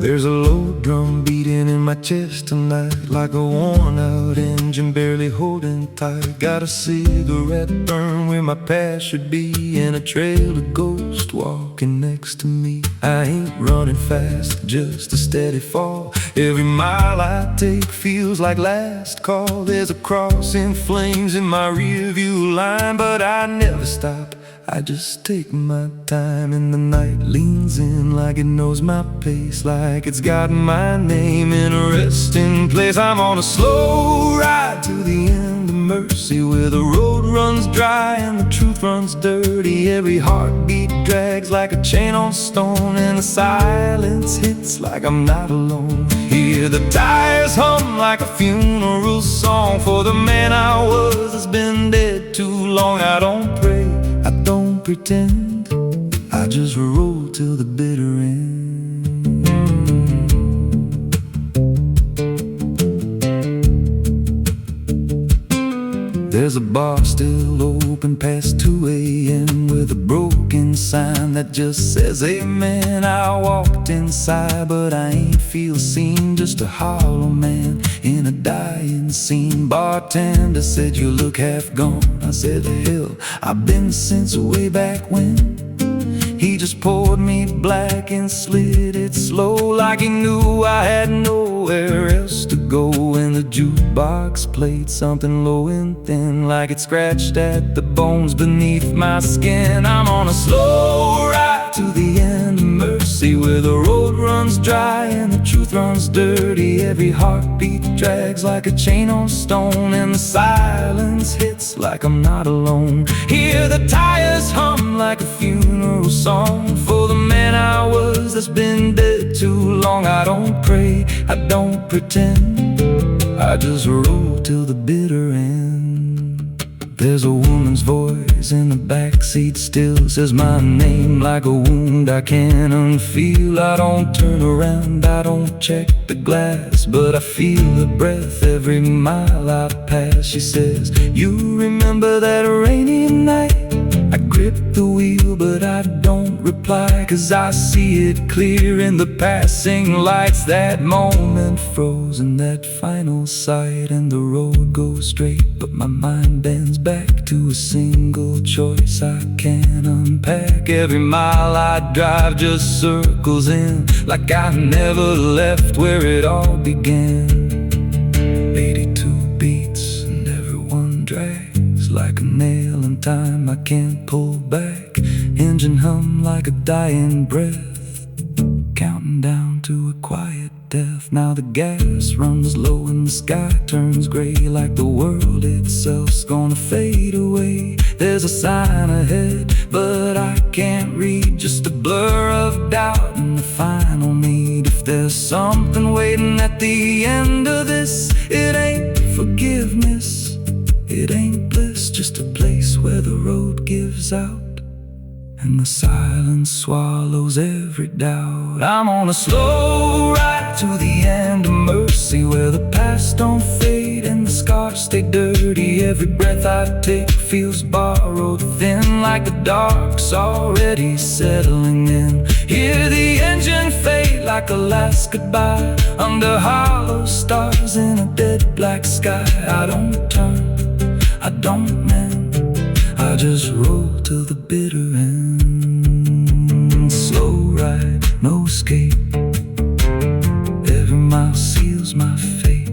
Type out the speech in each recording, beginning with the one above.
There's a low drum beating in my chest tonight, like a worn-out engine barely holding tight. Got a cigarette burn where my past should be, and a trail of ghosts walking next to me. I ain't running fast, just a steady fall. Every mile I take feels like last call. There's a cross in flames in my rearview line, but I never stop, I just take my time. And the night leans in like it knows my pace, like it's got my name in a resting place. I'm on a slow ride to the end of mercy, where the road runs dry and the truth runs dirty. Every heartbeat drags like a chain on stone, and the silence hits like I'm not alone. Hear the tires hum like a funeral song for the man I was that's been dead too long. I don't pray, I don't pretend, I just roll till the bitter end. There's a bar still open past 2 a.m. with a broken sign that just says amen. I walked inside, but I ain't feel seen, just a hollow man in a dying scene. Bartender said, "You look half gone." I said, "Hell, I've been since way back when." He just poured me black and slid it slow, like he knew I had nowhere else to go. And the jukebox played something low and thin, like it scratched at the bones beneath my skin. I'm on a slow ride to the end of mercy, where the road runs dry and the truth runs dirty. Every heartbeat drags like a chain on stone, and the silence hits like I'm not alone. Hear the tires hum like a funeral song for the man I was that's been dead too long. I don't pray, I don't pretend, I just roll till the bitter end. There's a woman's voice in the backseat still, says my name like a wound I can't unfeel. I don't turn around, I don't check the glass, but I feel her breath every mile I pass. She says, "You remember that rainy night?" I grip the wheel, but I don't reply, 'cause I see it clear in the passing lights. That moment frozen, that final sight, and the road goes straight, but my mind bends back to a single choice I can't unpack. Every mile I drive just circles in, like I never left where it all began. 82 beats and everyone drags like a nail in time I can't pull back. Engine hum like a dying breath, counting down to a quiet death. Now the gas runs low and the sky turns gray, like the world itself's gonna fade away. There's a sign ahead, but I can't read, just a blur of doubt and the final need. If there's something waiting at the end of this, it ain't forgiveness, it ain't bliss, just a place where the road gives out and the silence swallows every doubt. I'm on a slow ride to the end of mercy, where the past don't fade and the scars stay dirty. Every breath I take feels borrowed thin, like the dark's already settling in. Hear the engine fade like a last goodbye, under hollow stars in a dead black sky. I don't turn, I don't mend, I just roll till the bitter end. Slow ride, no escape, every mile seals my fate.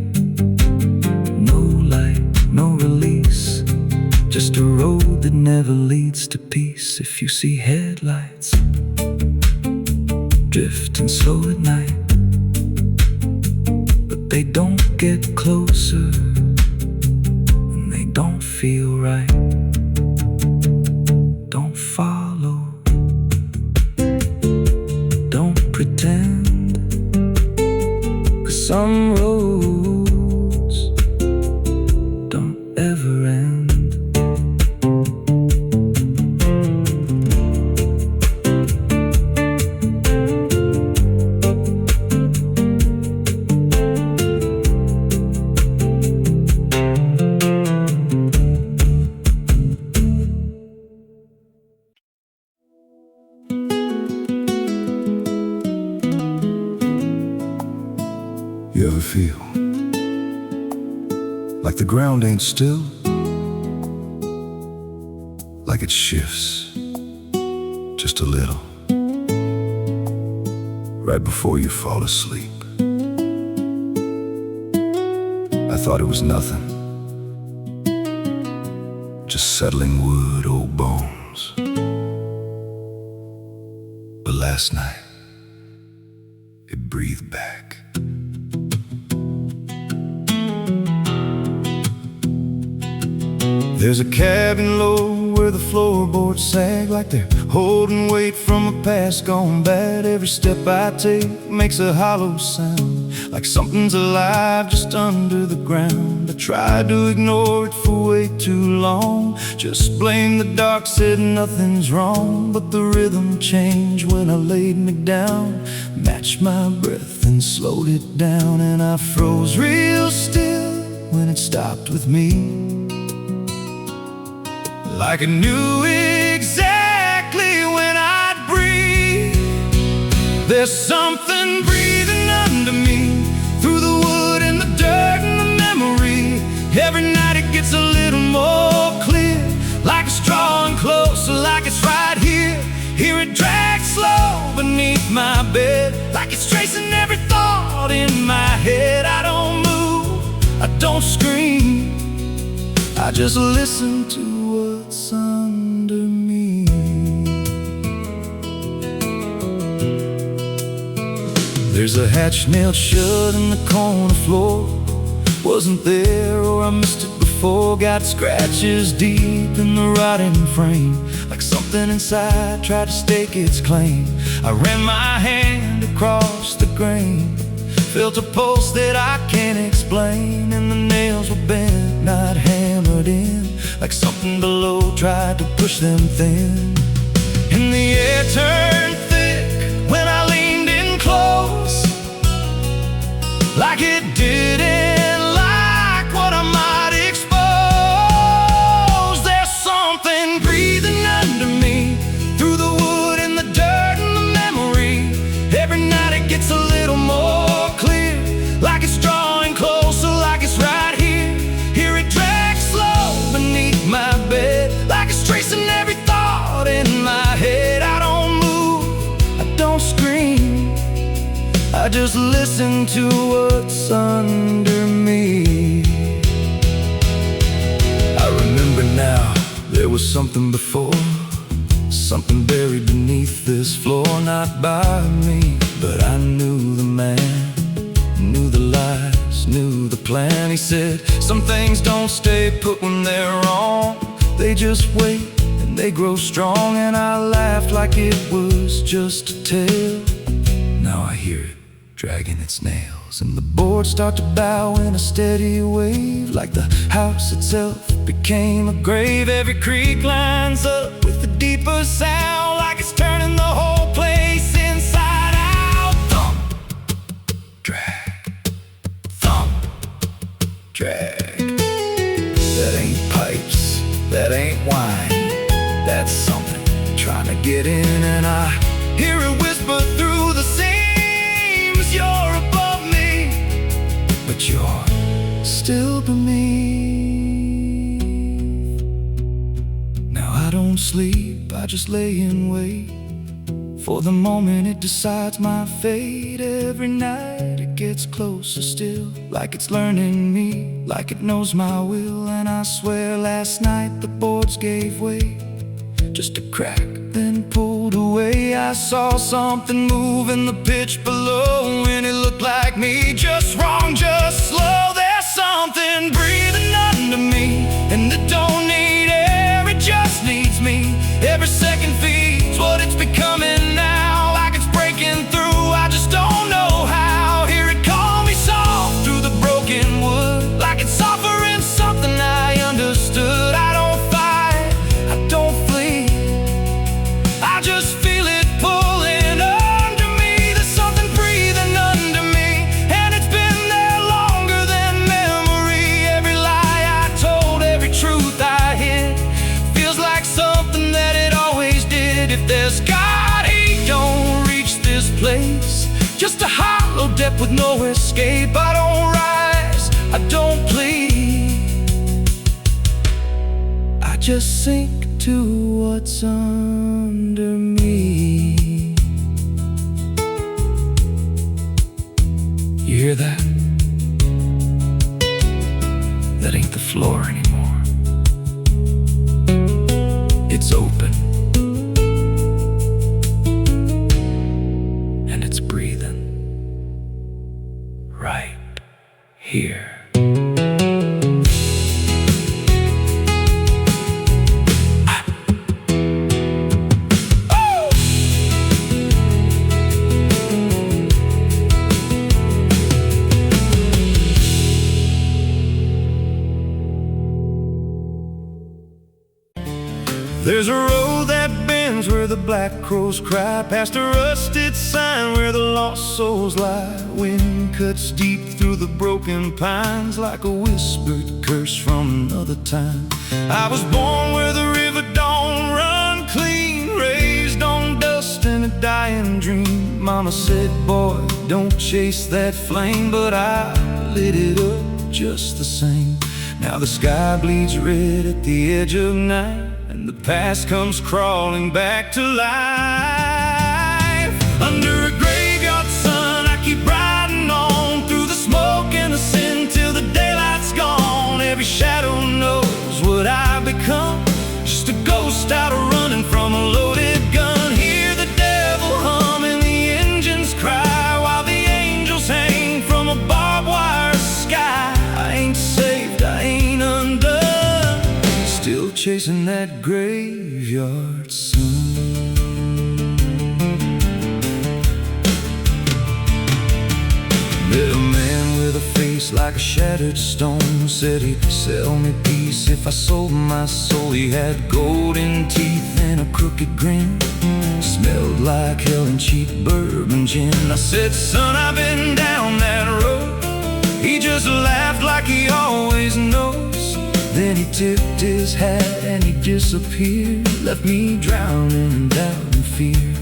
No light, no release, just a road that never leads to peace. If you see headlights drifting slow at night, but they don't get closer and they don't feel right, don't follow, don't pretend, 'cause some roads don't ever end. You ever feel like the ground ain't still? Like it shifts just a little right before you fall asleep. I thought it was nothing, just settling wood, old bones. But last night, it breathed back. There's a cabin low where the floorboards sag like they're holding weight from a past gone bad. Every step I take makes a hollow sound, like something's alive just under the ground. I tried to ignore it for way too long, just blamed the dark, said nothing's wrong. But the rhythm changed when I laid me down, matched my breath and slowed it down. And I froze real still when it stopped with me, like I knew exactly when I'd breathe. There's something breathing under me, through the wood and the dirt and the memory. Every night it gets a little more clear, like it's drawing closer, like it's right here. Hear it drag slow beneath my bed, like it's tracing every thought in my head. I don't move, I don't scream, I just listen to what's under me. There's a hatch nailed shut in the corner floor. Wasn't there, or I missed it before. Got scratches deep in the rotting frame, like something inside tried to stake its claim. I ran my hand across the grain, felt a pulse that I can't explain. And the nails were bent, not hammered in, like something below tried to push them thin. And the air turned thick when I leaned in close, like it didn't like what I might expose. There's something breathing under me, through the wood and the dirt and the memory. Every night it gets a little more clear, like it's drawing closer, like it's right here. Hear it drag slow beneath my bed, like it's tracing every thought in my head. I don't move, I don't scream, I just listen to what's under me. I remember now, there was something before, something buried beneath this floor. Not by me, but I knew the man, knew the lies, knew the plan. He said, some things don't stay put when they're wrong, they just wait and they grow strong. And I laughed like it was just a tale. Now I hear it dragging its nails, and the boards start to bow in a steady wave, like the house itself became a grave. Every creak lines up with a deeper sound, like it's turning the whole place inside out. Thump, drag, thump, drag. That ain't pipes, that ain't wine, that's something trying to get in. And I hear it whisper through the seams, you're above me, but you're still beneath. Now I don't sleep, I just lay in wait for the moment it decides my fate. Every night it gets closer still, like it's learning me, like it knows my will. And I swear last night the boards gave way, just a crack, then pulled away. I saw something move in the pitch below, and it looked like me, just wrong, just slow. There's something breathing under me, and it don't need air, it just needs me. Every second feeds what it's becoming now, like it's breaking through, I just don't know how. Hear it call me soft through the broken wood, like it's offering something I understood. I don't fight, I don't flee, I just feel it pulling under me. There's something breathing under me, and it's been there longer than memory. Every lie I told, every truth I hid, feels like something that it always did. If there's God, he don't reach this place, just a hollow step with no escape. I don't rise, I don't plead, I just sink to what's under me. You hear that? That ain't the floor anymore. It's open, and it's breathing right here. There's a road that bends where the black crows cry, past a rusted sign where the lost souls lie. Wind cuts deep through the broken pines like a whispered curse from another time. I was born where the river don't run clean, raised on dust and a dying dream. Mama said, boy, don't chase that flame, but I lit it up just the same. Now the sky bleeds red at the edge of night, and the past comes crawling back to life. Under a graveyard sun, I keep riding on through the smoke and the sin till the daylight's gone. Every shadow knows what I've become, just a ghost out running from a loaded gun. Hear the devil hum and the engines cry, while the angels hang from a barbed wire sky. I ain't saved, I ain't undone, still chasing that graveyard sun. Met a man with a face like a shattered stone, said he'd sell me peace if I sold my soul. He had golden teeth and a crooked grin, smelled like hell and cheap bourbon gin. I said, son, I've been down that road. He just laughed like he always knows. Then he tipped his hat and he disappeared, left me drowning in doubt and fear.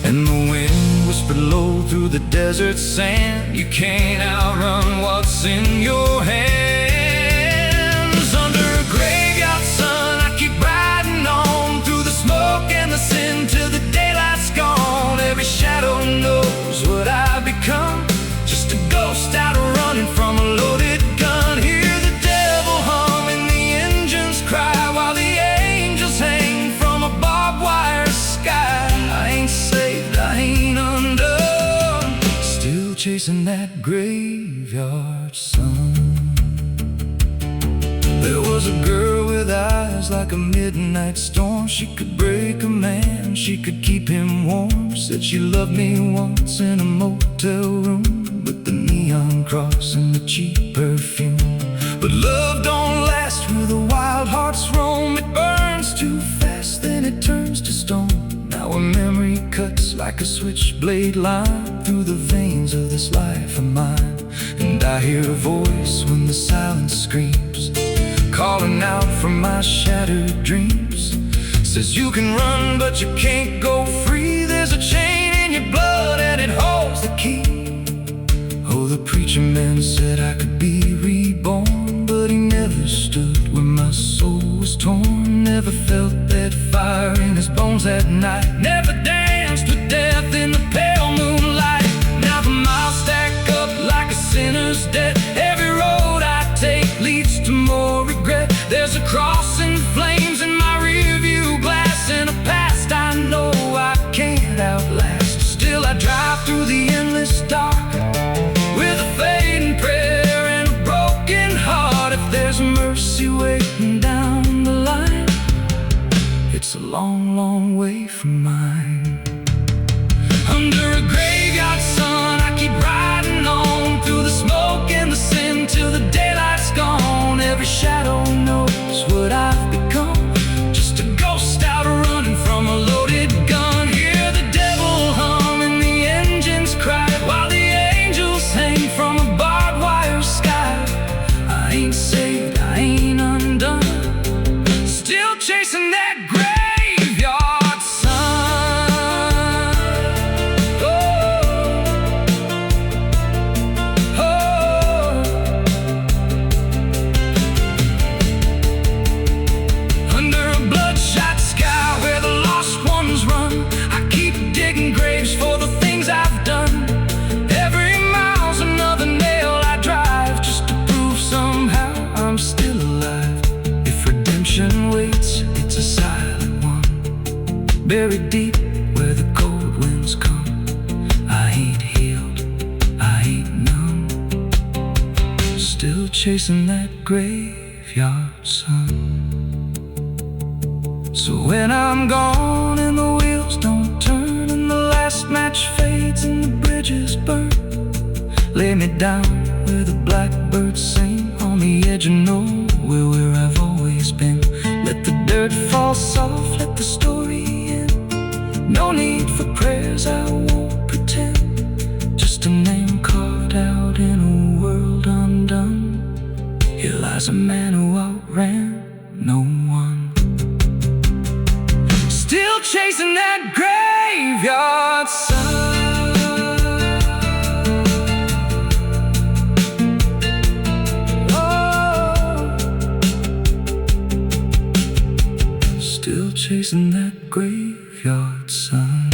And the wind whispered low through the desert sand, you can't outrun what's in your hands. Under a graveyard sun, I keep riding on through the smoke and the sin till the daylight's gone. Every shadow knows what I've become, just a ghost out running from a loaded gun. Hear the devil hum and the engines cry, while the angels hang from a barbed wire sky. I ain't saved, I ain't undone, still chasing that graveyard sun. There was a girl with eyes like a midnight storm. She could break a man, she could keep him warm. Said she loved me once in a motel room, with the neon cross and the cheap perfume. But love don't last where the wild hearts roam. It burns too fast, then it turns to stone. Now a memory cuts like a switchblade line through the veins of this life of mine. And I hear a voice when the silence screams, calling out from my shattered dreams. Says you can run but you can't go free. There's a chain in your blood and it holds the key. Oh, the preacher man said I could be reborn, but he never stood where my soul was torn. Never felt that fire in his bones at night, never danced with death in the pale moonlight. Now the miles stack up like a sinner's debt. Every road I take leads to more regret. There's a cross and flames in my rearview glass, and a past I know I can't outlast. Still I drive through the endless chasing that graveyard sun. So when I'm gone and the wheels don't turn and the last match fades and the bridges burn, lay me down where the blackbirds sing, on the edge of nowhere where I've always been. Let the dirt fall soft, let the story end. No need for prayers, I won't pretend. Just a name carved out in a world undone. Here lies a man who outran no one. Still chasing that graveyard sun. Still chasing that graveyard sun.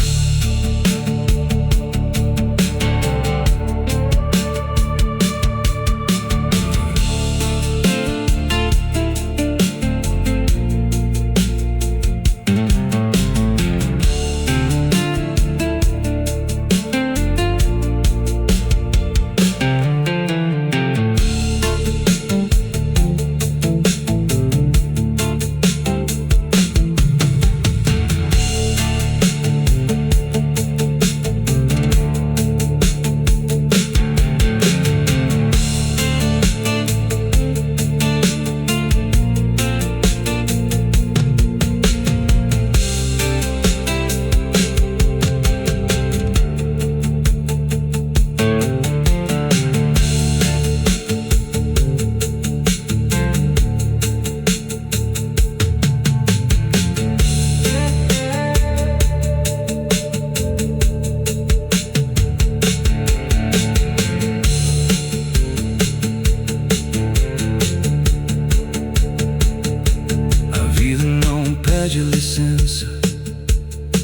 Pede licença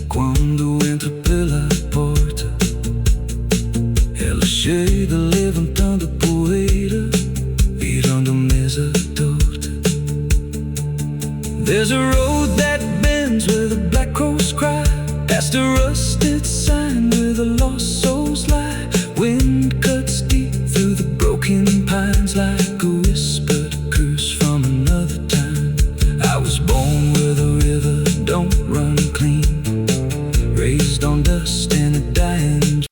quando entra pela porta. Ela chega levantando poeira, virando mesa torta. There's a road that bends where the black crows cry, past a rusted sign where the lost souls lie. Wind cuts deep through the broken pines like a whispered curse from another time. I was born where the river don't run clean, raised on dust and a dying.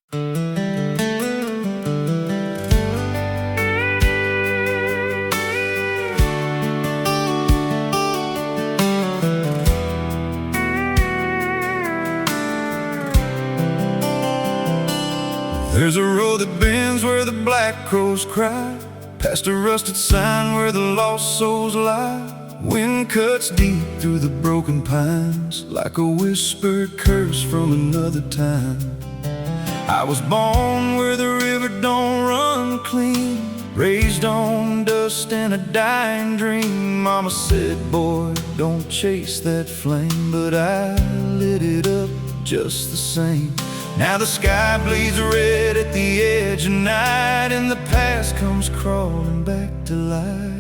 There's a road that bends where the black crows cry, past a rusted sign where the lost souls lie. Wind cuts deep through the broken pines like a whispered curse from another time. I was born where the river don't run clean, raised on dust and a dying dream. Mama said, boy, don't chase that flame, but I lit it up just the same. Now the sky bleeds red at the edge of night, and the past comes crawling back to life.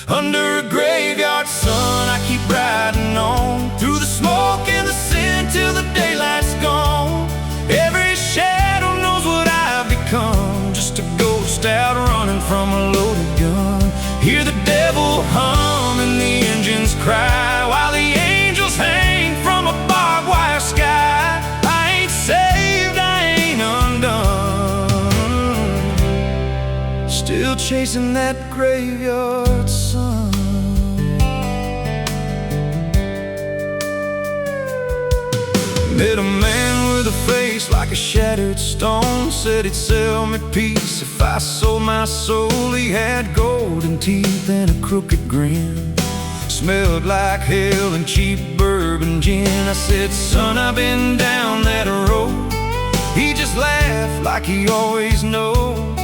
Under a graveyard sun, I keep riding on, through the smoke and the sin till the daylight's gone. Every shadow knows what I've become, just a ghost out running from a loaded gun. Hear the devil hum and the engines cry, while the angels hang from a barbed wire sky. I ain't saved, I ain't undone, still chasing that graveyard sun. Met a man with a face like a shattered stone, said he'd sell me peace if I sold my soul. He had golden teeth and a crooked grin, smelled like hell and cheap bourbon gin. I said, son, I've been down that road. He just laughed like he always knows.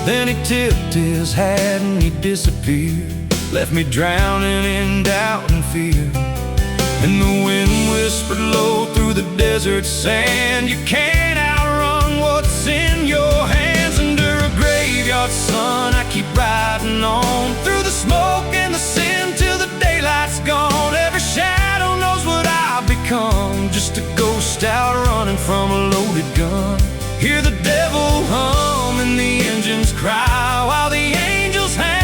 Then he tipped his hat and he disappeared, left me drowning in doubt and fear. And the wind whispered low through the desert sand, you can't outrun what's in your hands. Under a graveyard sun, I keep riding on, through the smoke and the sin till the daylight's gone. Every shadow knows what I've become, just a ghost out running from a loaded gun. Hear the devil hum and the engines cry, while the angels hang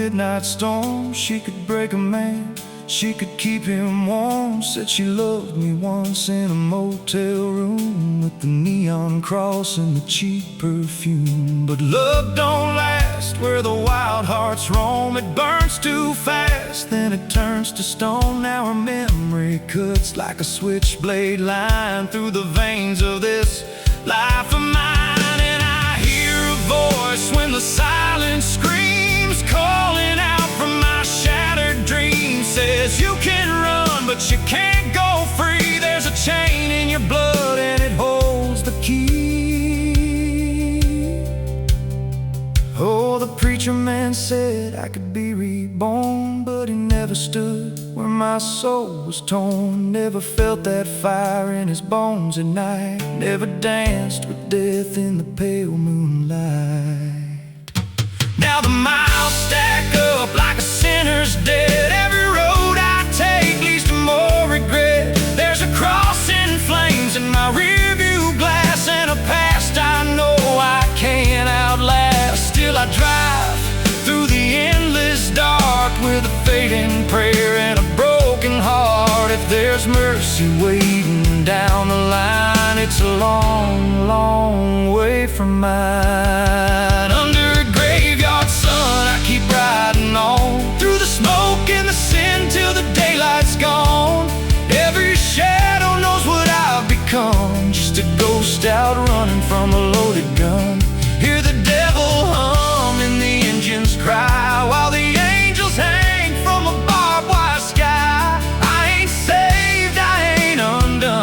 midnight storm. She could break a man, she could keep him warm. Said she loved me once in a motel room, with the neon cross and the cheap perfume. But love don't last where the wild hearts roam. It burns too fast, then it turns to stone. Now her memory cuts like a switchblade line through the veins of this life of mine. And I hear a voice when the silence screams, calling out from my shattered dreams. Says you can run, but you can't go free. There's a chain in your blood and it holds the key. Oh, the preacher man said I could be reborn, but he never stood where my soul was torn. Never felt that fire in his bones at night. Never danced with death in the pale moonlight. Now the miles stack up like a sinner's debt. Every road I take leads to more regret. There's a cross in flames in my rearview glass, and a past I know I can't outlast. Still I drive through the endless dark with a fading prayer and a broken heart. If there's mercy waiting down the line, it's a long, long way from mine. Under a graveyard sun, I keep riding on through the smoke and the sin till the daylight's gone. Every shadow knows what I've become, just a ghost out running from a loaded gun. Hear the devil hum and the engines cry, while the angels hang from a barbed wire sky. I ain't saved, I ain't undone,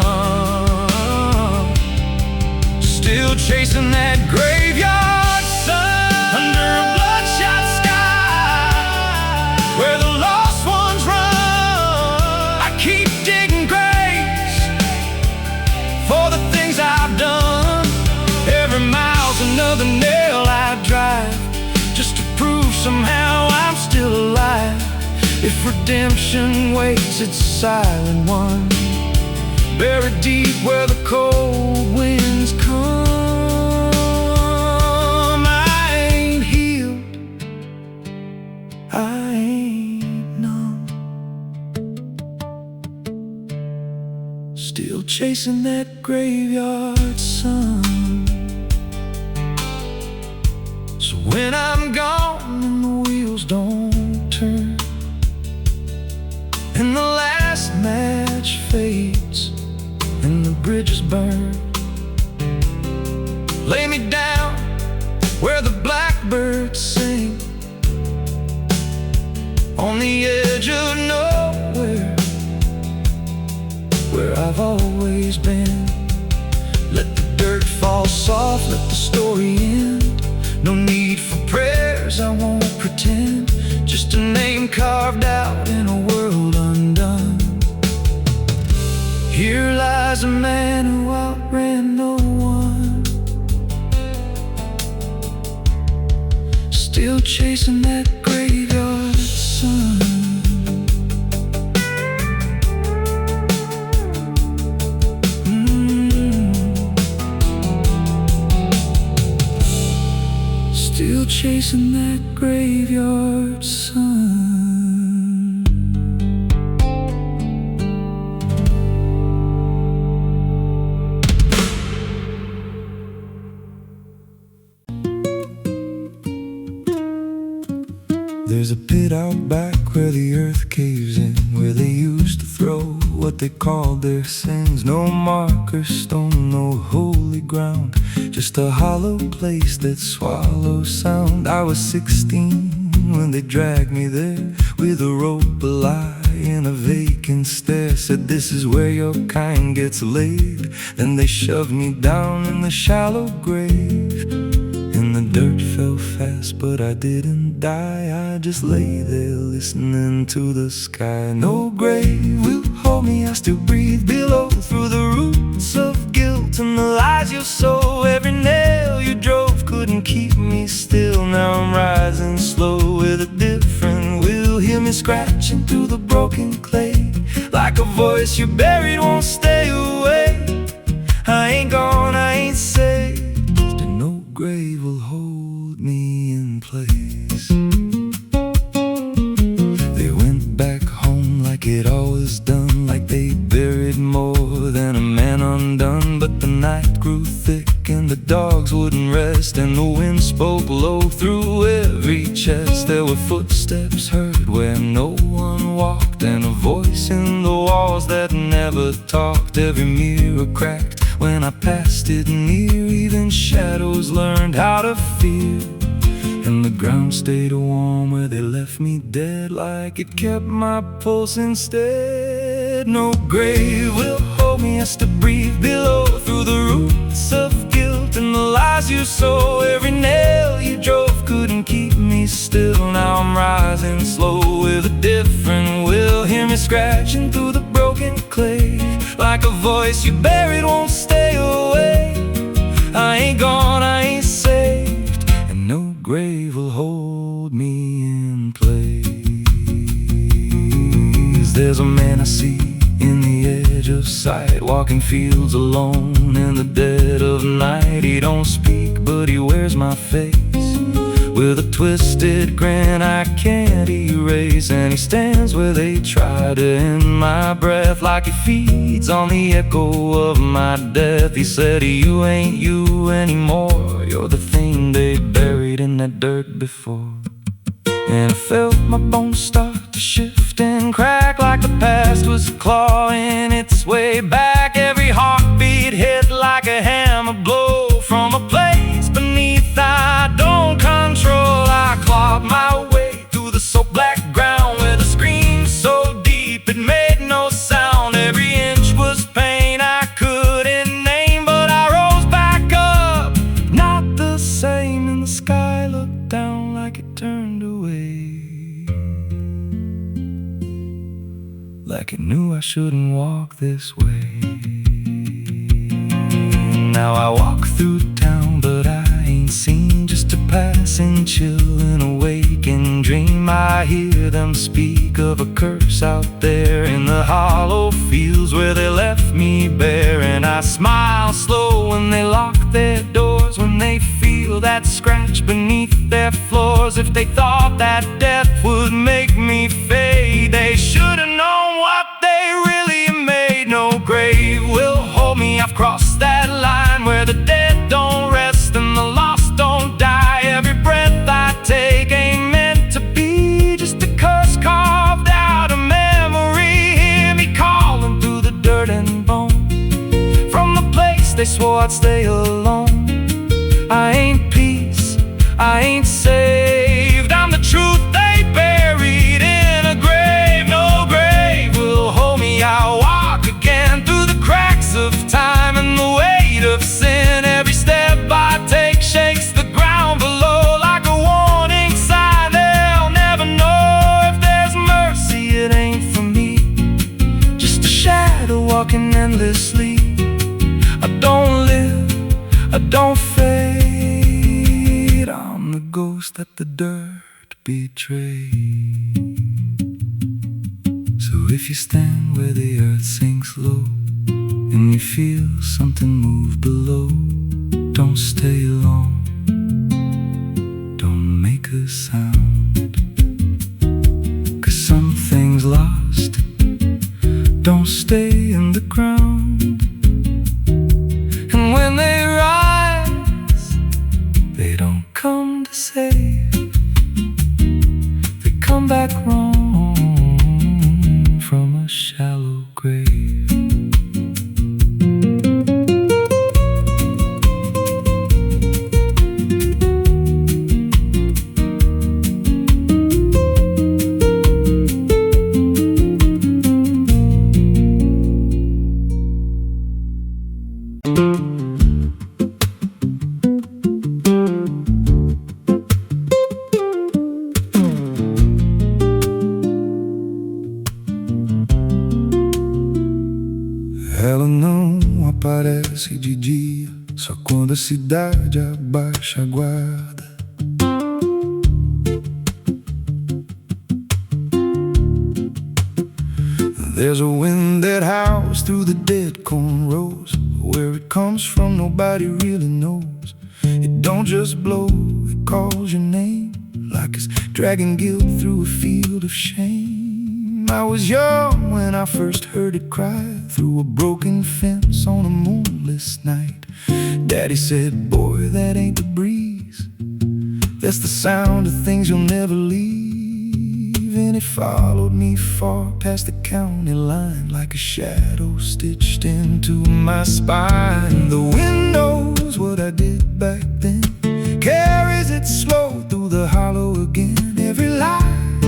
still chasing that graveyard sun. Under a bloodshot sky where the lost ones run, I keep digging graves for the things I've done. Every mile's another nail I drive, just to prove somehow I'm still alive. If redemption waits, it's a silent one, buried deep where the cold winds come. I ain't healed, I ain't numb, still chasing that graveyard sun. So when I'm gone and the wheels don't turn, and the last match fades and the bridges burn, lay me down where the blackbirds sing, on the edge of nowhere, where I've always been. Let the dirt fall soft, let the story end. No need for prayers, I won't pretend, just a name carved out in a world undone. Here lies a man who outran no one, still chasing that graveyard sun. Still chasing that graveyard sun. There's a pit out back where the earth caves in, where they used to throw what they called their sins. No marker stone, no holy ground, just a hollow place that swallows sound. I was 16 when they dragged me there, with a rope, a lie, and a vacant stare. Said this is where your kind gets laid. Then they shoved me down in the shallow grave, and the dirt fell fast, but I didn't die. I just lay there listening to the sky. No grave will hold me, I still breathe below, through the roots of guilt and the lies you sow. Every nail you drove couldn't keep me still. Now I'm rising slow with a different will. Hear me scratching through the broken clay, like a voice you buried won't stay away. I ain't gone, I ain't saved, and no grave will hold me in place. grew thick and the dogs wouldn't rest, and the wind spoke low through every chest. There were footsteps heard where no one walked, and a voice in the walls that never talked. Every mirror cracked when I passed it near, even shadows learned how to fear. And the ground stayed warm where they left me dead, like it kept my pulse instead. No grave will hold me, has to breathe below, through the roots of guilt and the lies you sow. Every nail you drove couldn't keep me still. Now I'm rising slow with a different will. Hear me scratching through the broken clay, like a voice you buried won't stay away. I ain't gone, I ain't saved, and no grave will hold me in place. There's a man I see in the edge of sight, walking fields alone in the dead of night. He don't speak, but he wears my face with a twisted grin I can't erase. And he stands where they try to end my breath, like he feeds on the echo of my death. He said, you ain't you anymore, you're the thing they buried in that dirt before. And I felt my bones start to shift and crack, like the past was clawing its way back. Every heartbeat hit like a hammer blow from a place beneath I don't control. I clawed my way through the soaked black ground with a scream so deep it made no sound. Every inch was pain I couldn't name, but I rose back up, not the same. And the sky looked down like it turned away, like it knew I shouldn't walk this way. Now I walk through town, but I ain't seen, just a passing chill in a waking dream. I hear them speak of a curse out there in the hollow fields where they left me bare. And I smile slow when they lock their doors, when they feel that scratch beneath their floors. If they thought that death would make me fade, they should have known what they really made. No grave will hold me, I've crossed that line where the dead don't rest and the lost don't die. Every breath I take ain't meant to be, just a curse carved out of memory. Hear me calling through the dirt and bone, from the place they swore I'd stay alone. I ain't peace, I ain't saved, I'm the truth they buried in a grave. No grave will hold me, I'll walk again through the cracks of time and the weight of sin. Every step I take shakes the ground below like a warning sign. They'll never know if there's mercy, it ain't for me, just a shadow walking endlessly. I don't live, I don't fade, I'm the ghost that the dirt betrayed. So if you stand where the earth sinks low and you feel something move below, don't stay long, don't make a sound, 'cause something's lost, don't stay in the ground. And when they rise, they don't come to save, they come back wrong from a shallow grave. Ela não aparece de dia, só quando a cidade abaixa a guarda. There's a wind that howls through the dead corn rows. Where it comes from nobody really knows. It don't just blow, it calls your name, like it's dragging guilt through a field of shame. I was young when I first heard it cry through a broken fence on a moonless night. Daddy said, boy, that ain't the breeze. That's the sound of things you'll never leave. And it followed me far past the county line, like a shadow stitched into my spine. The wind knows what I did back then, carries it slow through the hollow again. Every lie,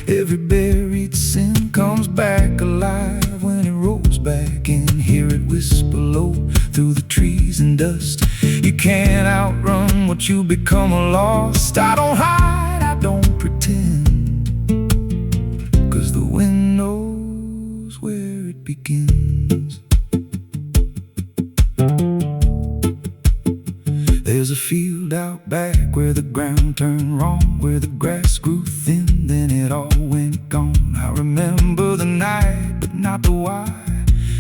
every buried sin comes back alive when it rolls back in. Hear it whisper low through the trees and dust. You can't outrun what you become lost. I don't hide, I don't pretend, 'cause the wind knows where it begins. There's a field out back where the ground turned wrong, where the grass grew thin, then it all went gone. I remember the night, but not the why.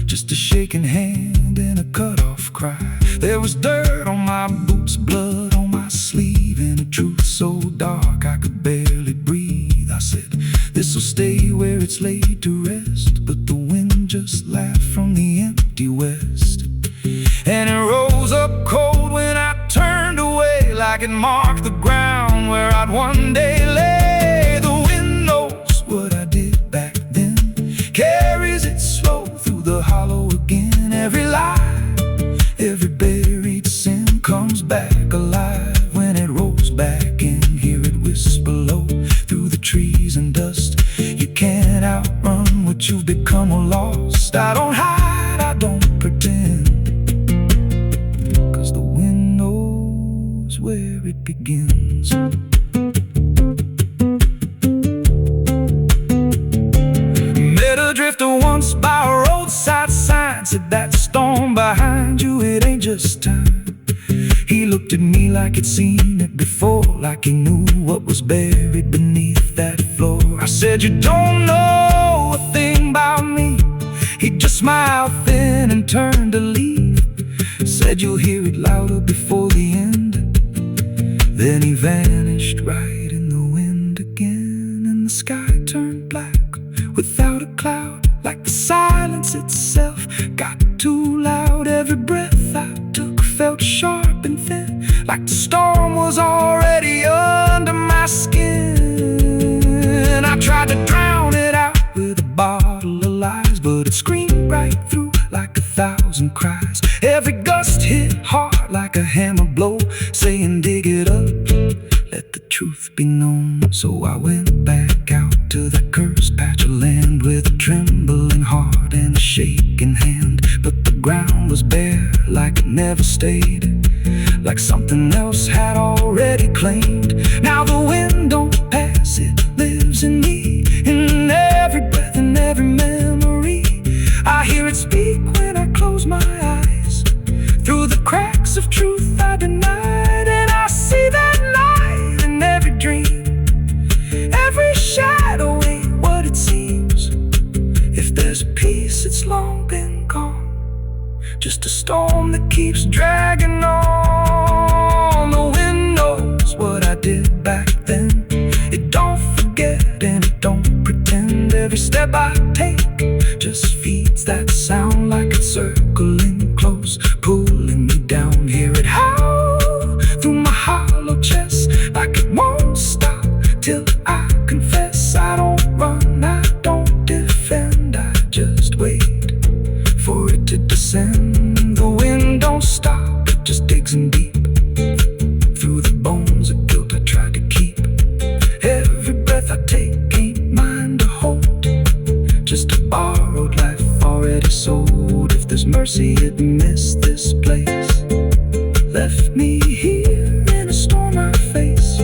Just a shaking hand and a cut-off cry. There was dirt on my boots, blood on my sleeve, and a truth so dark I could barely breathe. I said, this'll stay where it's laid to rest, but the wind just laughed from the empty west. And it rose up cold when I turned away, like it marked the ground where I'd one day lay. The wind knows what I did back then, carries it slow through the hollow again. Every lie, every buried sin comes back alive when it rolls back in. Hear it whisper low through the trees and dust. You can't outrun what you've become lost. I don't hide, I don't pretend, 'cause the wind knows where it begins. Met a drifter once by a roadside sign, said that storm behind you, it ain't just time. He looked at me like he'd seen it before, like he knew what was buried beneath that floor. I said, you don't know a thing about me. He just smiled thin and turned to leave. Said you'll hear it louder before the end. Then he vanished right in the wind again, and the sky turned black without a cloud, like the silence itself got too loud. Every breath I took felt sharp and thin, like the storm was already under my skin. I tried to drown it out with a bottle of lies, but it screamed right through like 1,000 cries. Every gust hit hard like a hammer blow, saying dig it up, let the truth be known. So I went back out to that cursed patch of land with a trembling heart and a shaking hand. But the ground was bare like it never stayed, like something else had already claimed. Now the wind don't pass, it lives in me, in every breath and every memory. I hear it speak when I close my eyes, through the cracks of truth I denied. And I see that light in every dream, every shadow ain't what it seems. If there's a peace, it's long been gone, just a storm that keeps dragging on. The wind knows what I did back then. It don't forget and it don't pretend. Every step I take just feeds that sound, like it's circling close, pulling me down. Hear it howl through my hollow chest, like it won't stop till I confess. I don't run, I don't defend, I just wait for it to descend. The wind don't stop, it just digs in deep through the bones of guilt I tried to keep. Every breath I take ain't mine to hold, just a borrowed life already sold. If there's mercy, it missed this place, left me here in a storm I face.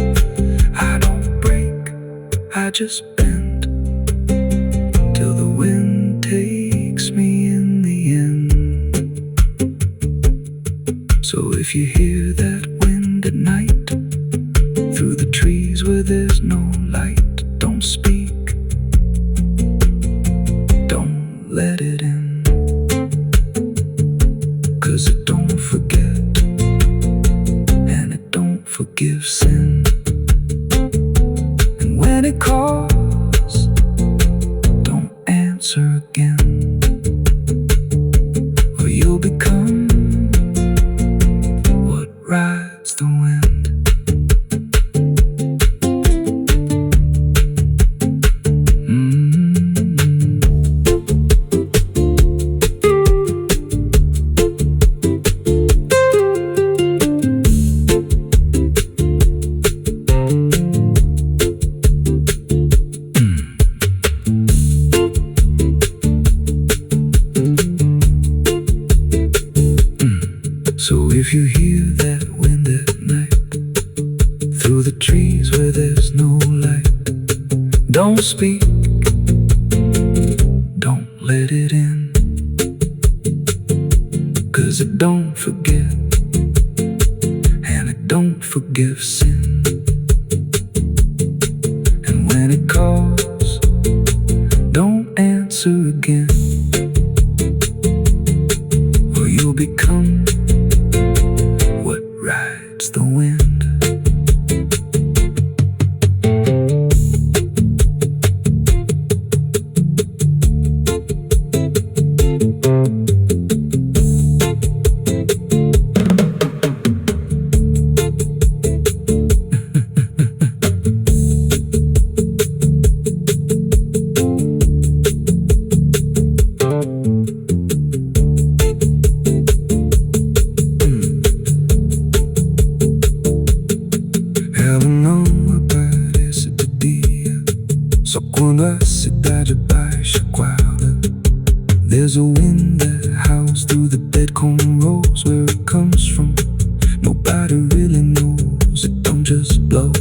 I don't break, I just bend, till the wind takes me in the end. So if you hear that wind at night, through the trees where there's no light, don't speak, don't let it in, 'cause it don't forget and it don't forgive sin. And when it calls, don't answer again, or you'll become don't speak, don't let it in, 'cause it don't forget, and it don't forgive sin. And when it calls, don't answer again, or you'll become what rides the wind. Só quando a cidade baixa guarda, there's a wind that howls through the dead corn rows. Where it comes from, nobody really knows. It don't just blow,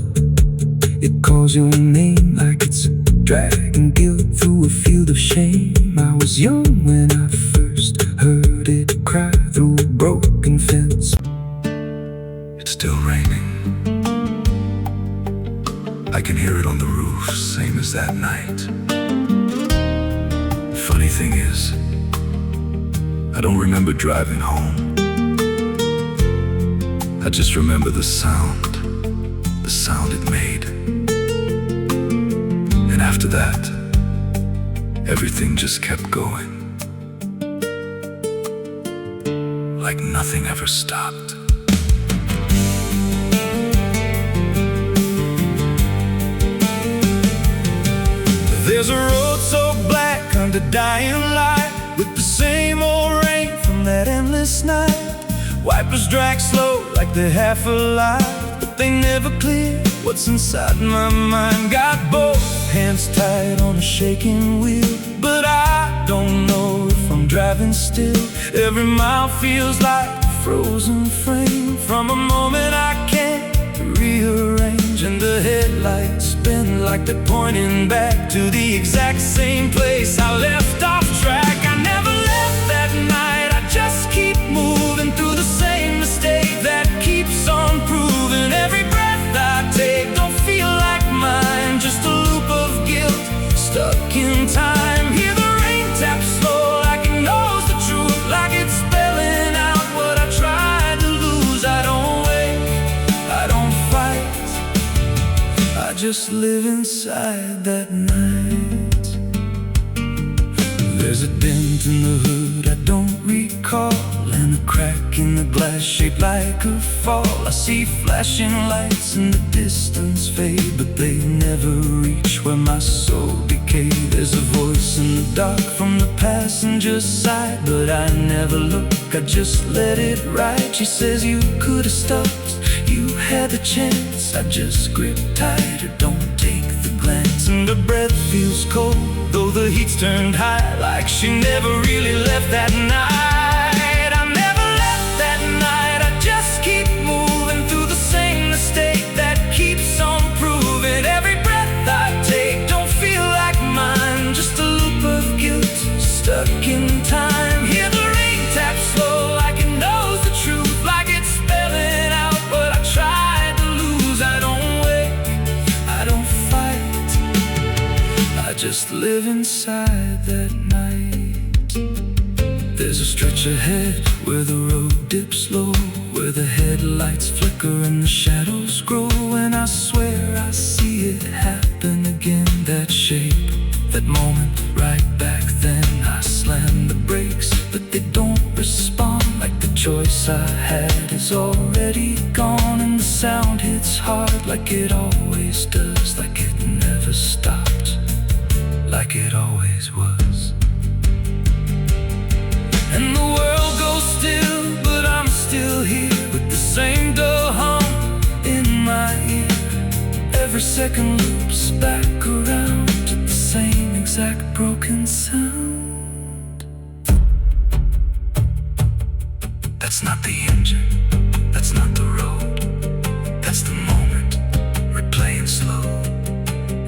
it calls your name like it's a dragging guilt through a field of shame. I was young when I first heard it cry through a broken fence. It's still raining, I can hear it on the roof, same as that night. Funny thing is, I don't remember driving home. I just remember the sound it made. And after that, everything just kept going, like nothing ever stopped. There's a road so black under dying light, with the same old rain from that endless night. Wipers drag slow like they're half alive, but they never clear what's inside my mind. Got both hands tied on a shaking wheel, but I don't know if I'm driving still. Every mile feels like a frozen frame from a moment I can't rearrange. And the headlights spin like they're pointing back to the exact same place I left off track. I never left that night, I just keep moving through the same mistake that keeps on proving. Every breath I take don't feel like mine, just a loop of guilt stuck in time. Hear the rain tap slow like it knows the truth, like it's spelling out what I tried to lose. I don't wake, I don't fight, I just live inside that night. There's a dent in the hood I don't recall, and a crack in the glass shaped like a fall. I see flashing lights in the distance fade, but they never reach where my soul decayed. There's a voice in the dark from the passenger side, but I never look, I just let it ride. She says you could have stopped, you had the chance. I just grip tighter, don't take the glance. And her breath feels cold, though the heat's turned high, like she never really left that night. I never left that night, I just keep moving through the same mistake that keeps on proving. Every breath I take don't feel like mine, just a loop of guilt stuck in time. Hear the rain tap slow like it knows the truth, like it's spelling out what I tried to lose. I don't wake, I don't fight, I just live inside that night. There's a stretch ahead where the road dips low, where the headlights flicker and the shadows grow. And I swear I see it happen again, that shape, that moment right back then. I slam the brakes, but they don't respond, like the choice I had is already gone. And the sound hits hard like it always does, like it never stopped, like it always was. And the world goes still, but I'm still here, with the same dull hum in my ear. Every second loops back around to the same exact broken sound. That's not the engine, that's not the road, that's the moment replaying slow.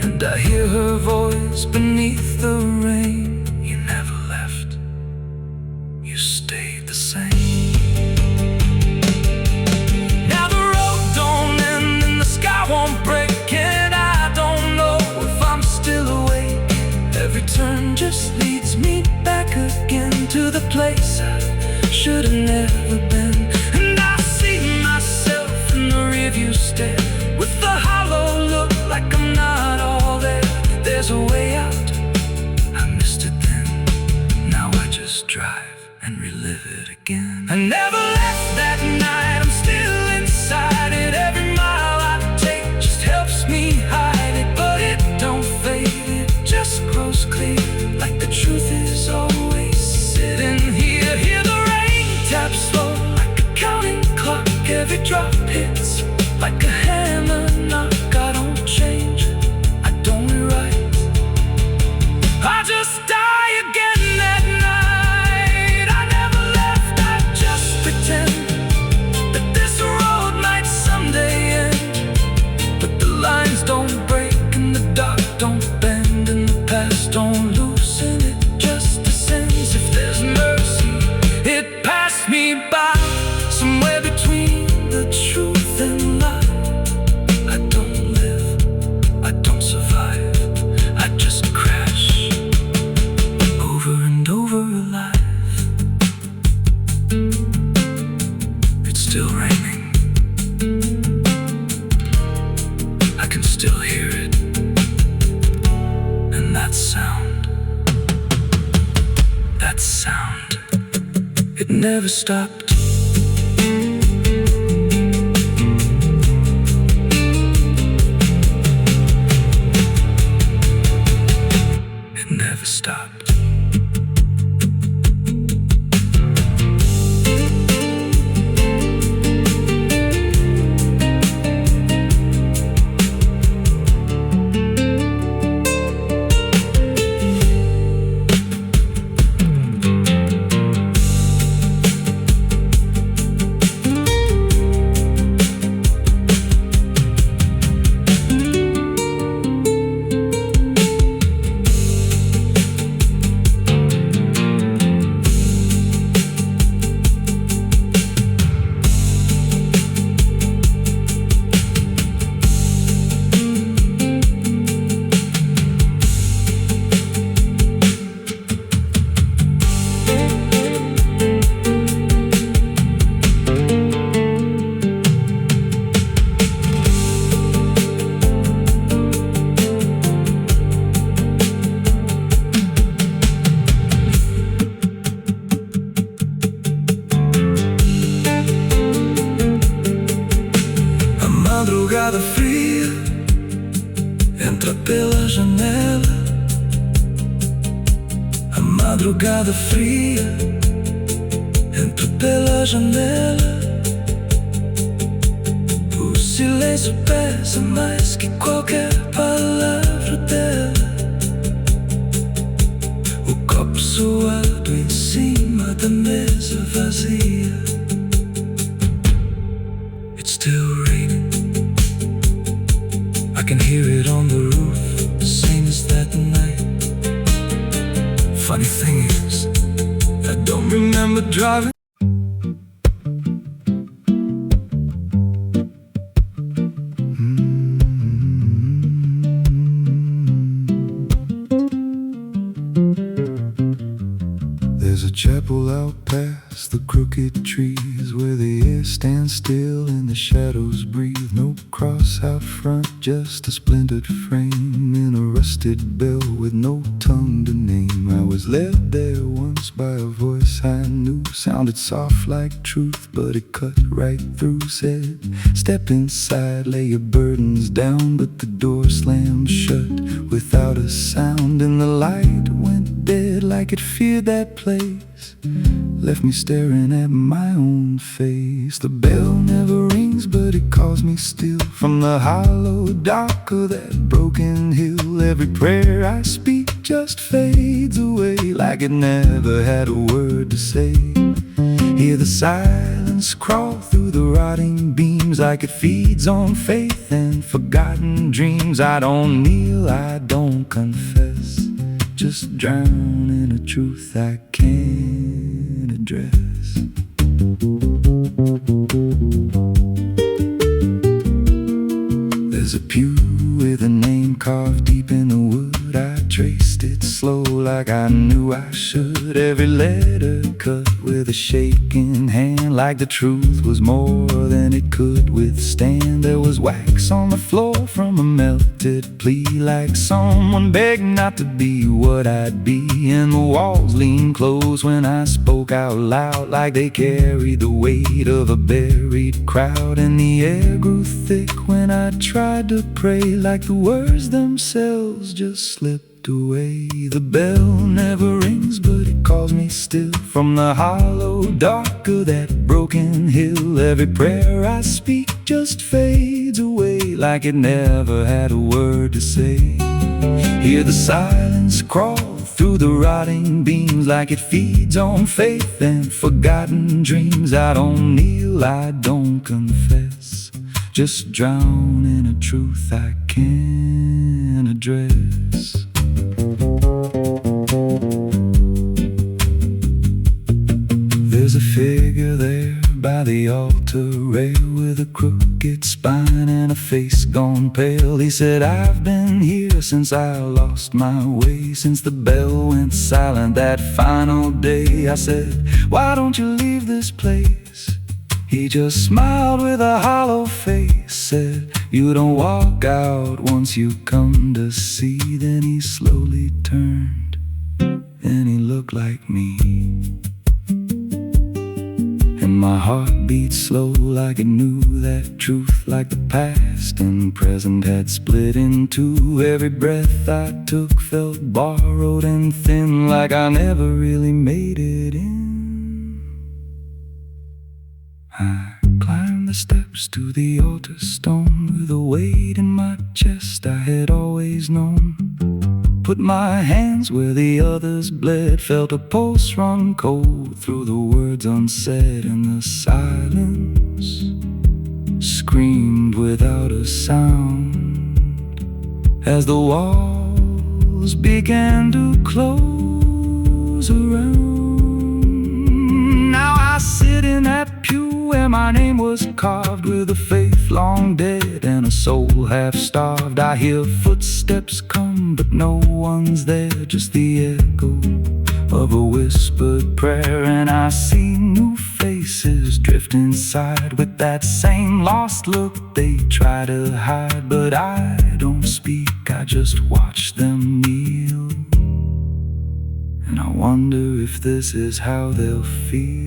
And I hear her voice to the place I should have never been. And I see myself in the rearview stare, with the hollow look like I'm not all there. There's a way out, I missed it then. Now I just drive and relive it again. I never left that night, I'm still inside it. Every mile I take just helps me hide it, but it don't fade, it just grows clear, like the truth is always sitting here. Hear the rain tap slow, like a counting clock. Every drop hits like a hammer knock. I don't change, I don't rewrite, I just die again that night. I never left, I just pretend that this road might someday end. But the lines don't break and the dark don't bend, and the past don't loosen, it just descends. If there's mercy, it passed me by, somewhere between the truth and lie. I don't live, I don't survive, I just crash over and over alive. It's still raining, I can still hear it, and that sound, it never stopped. It never stopped. Madrugada fria entra pela janela. A madrugada fria entra pela janela. O silêncio pesa mais que qualquer palavra dela. O copo suado em cima da mesa vazia. It's still raining, I can hear it on the roof, same as that night. Funny thing is, I don't remember driving. There's a chapel out past the crooked trees, where the air stands still and the shadows breathe. No cross out front, just a splintered frame in a rusted bell with no tongue to name. I was led there once by a voice I knew, sounded soft like truth, but it cut right through. Said, step inside, lay your burdens down, but the door slammed shut without a sound, and the light went dead like it feared that place, left me staring at my own face. The bell never rings, but it calls me still, from the hollow dark of that broken hill. Every prayer I speak just fades away, like it never had a word to say. Hear the silence crawl through the rotting beams, like it feeds on faith and forgotten dreams. I don't kneel, I don't confess, just drown in a truth I can't address. There's a pew with a name carved deep in the wood. I traced it slow like I knew I should. Every letter cut with a shaking hand, like the truth was more than it could withstand. There was wax on the floor from a melted plea, like someone begged not to be what I'd be. And the walls leaned close when I spoke out loud, like they carried the weight of a buried crowd. And the air grew thick when I tried to pray, like the words themselves just slipped away. The bell never rings, but it calls me still from the hollow dark of that broken hill. Every prayer I speak just fades away, like it never had a word to say. Hear the silence crawl through the rotting beams, like it feeds on faith and forgotten dreams. I don't kneel, I don't confess, just drown in a truth I can't address. There's a figure there by the altar rail, with a crooked spine and a face gone pale. He said, I've been here since I lost my way, since the bell went silent that final day. I said, why don't you leave this place? He just smiled with a hollow face, said, you don't walk out once you come to see. Then he slowly turned, and he looked like me. And my heart beat slow, like it knew that truth, like the past and present had split in two. Every breath I took felt borrowed and thin, like I never really made it in. I climbed the steps to the altar stone, with a weight in my chest I had always known. Put my hands where the others bled, felt a pulse run cold through the words unsaid. And the silence screamed without a sound as the walls began to close around. Now I sit in that pew where my name was carved, with a faith long dead and a soul half starved. I hear footsteps come, but no one's there, just the echo of a whispered prayer. And I see new faces drift inside, with that same lost look they try to hide. But I don't speak, I just watch them kneel, and I wonder if this is how they'll feel.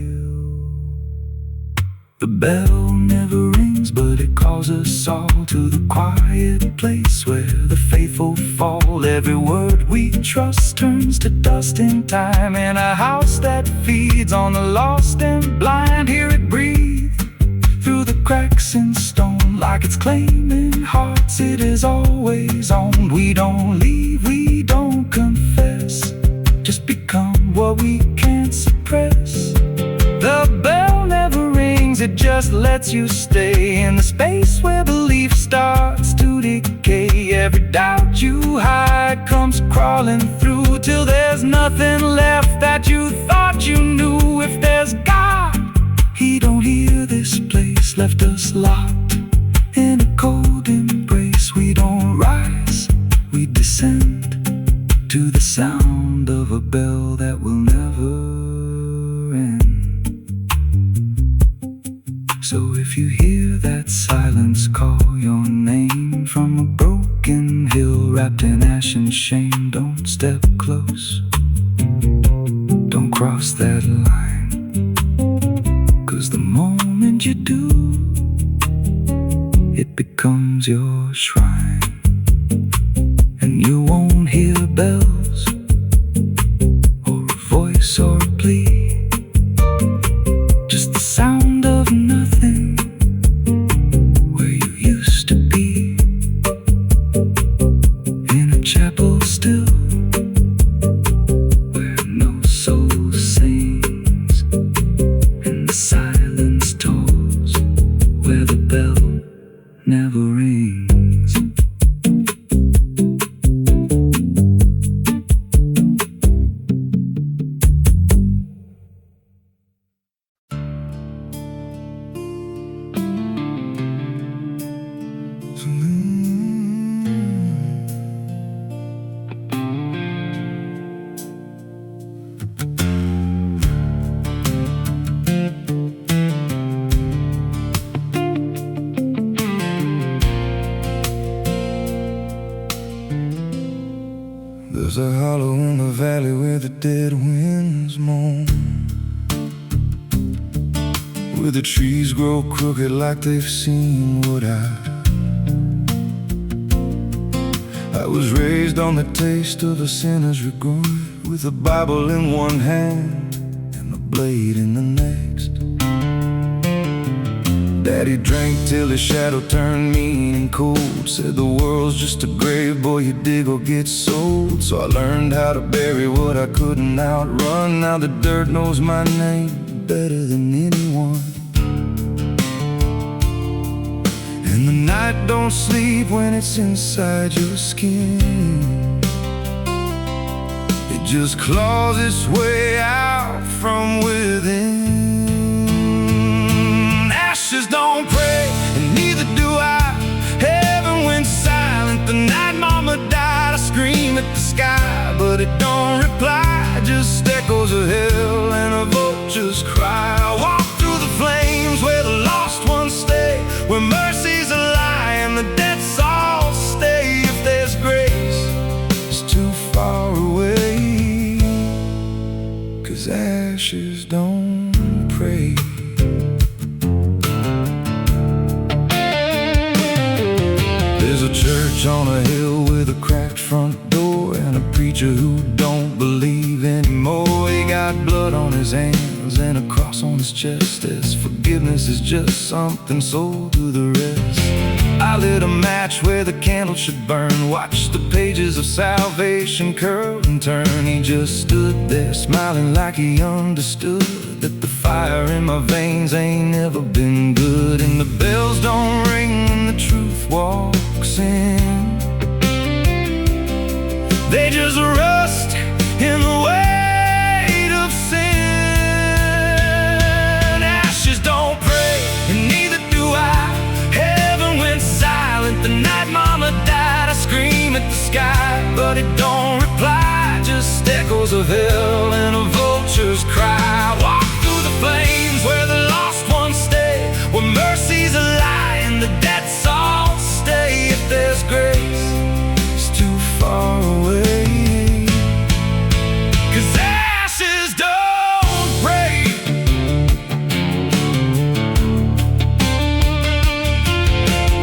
The bell never rings, but it calls us all to the quiet place where the faithful fall. Every word we trust turns to dust in time, in a house that feeds on the lost and blind. Hear it breathe through the cracks in stone, like it's claiming hearts it is always owned. We don't leave, we don't confess, just become what we can't suppress. The bell never rings, it just lets you stay in the space where belief starts to decay. Every doubt you hide comes crawling through, till there's nothing left that you thought you knew. If there's God, He don't hear this place, left us locked in a cold embrace. We don't rise, we descend to the sound of a bell that will never end. So if you hear that silence call your name from a broken hill wrapped in ash and shame, don't step close, don't cross that line, 'cause the moment you do, it becomes your shrine. And you won't hear bells or a voice or a plea, just the sound of nothing where you used to be, in a chapel still where no soul sings, and the silence tolls where the bell never rings. There's a hollow in the valley where the dead winds moan, where the trees grow crooked like they've seen what I was raised on the taste of a sinner's regret, with a Bible in one hand and a blade in the next. Daddy drank till his shadow turned mean and cold, said the world's just a grave, boy, you dig or get sold. So I learned how to bury what I couldn't outrun. Now the dirt knows my name better than anyone. And the night don't sleep when it's inside your skin. It just claws its way out from within. Ashes don't pray, and neither do I. Heaven went silent the night mama died. I scream at the sky, but it don't reply. Just echoes of hell and a vulture's cry. I walk through the flames where the lost ones stay, where mercy's a lie and the dead souls stay. If there's grace, it's too far away, 'cause ashes don't pray. There's a church on a hill with a cracked front door, and a preacher who don't believe anymore. He got blood on his hands and a cross on his chest, as forgiveness is just something sold to the rest. I lit a match where the candle should burn, watched the pages of salvation curl and turn. He just stood there smiling like he understood that the fire in my veins ain't never been good. And the bells don't ring when the truth walks in, they just rust in the weight of sin. Ashes don't pray, and neither do I. Heaven went silent the night mama died. I scream at the sky, but it don't reply. Just echoes of hell and a vulture's cry. Walk through the flames where the lost ones stay, where mercy's a lie and the dead souls stay. If there's grace, it's too far away, 'cause ashes don't pray.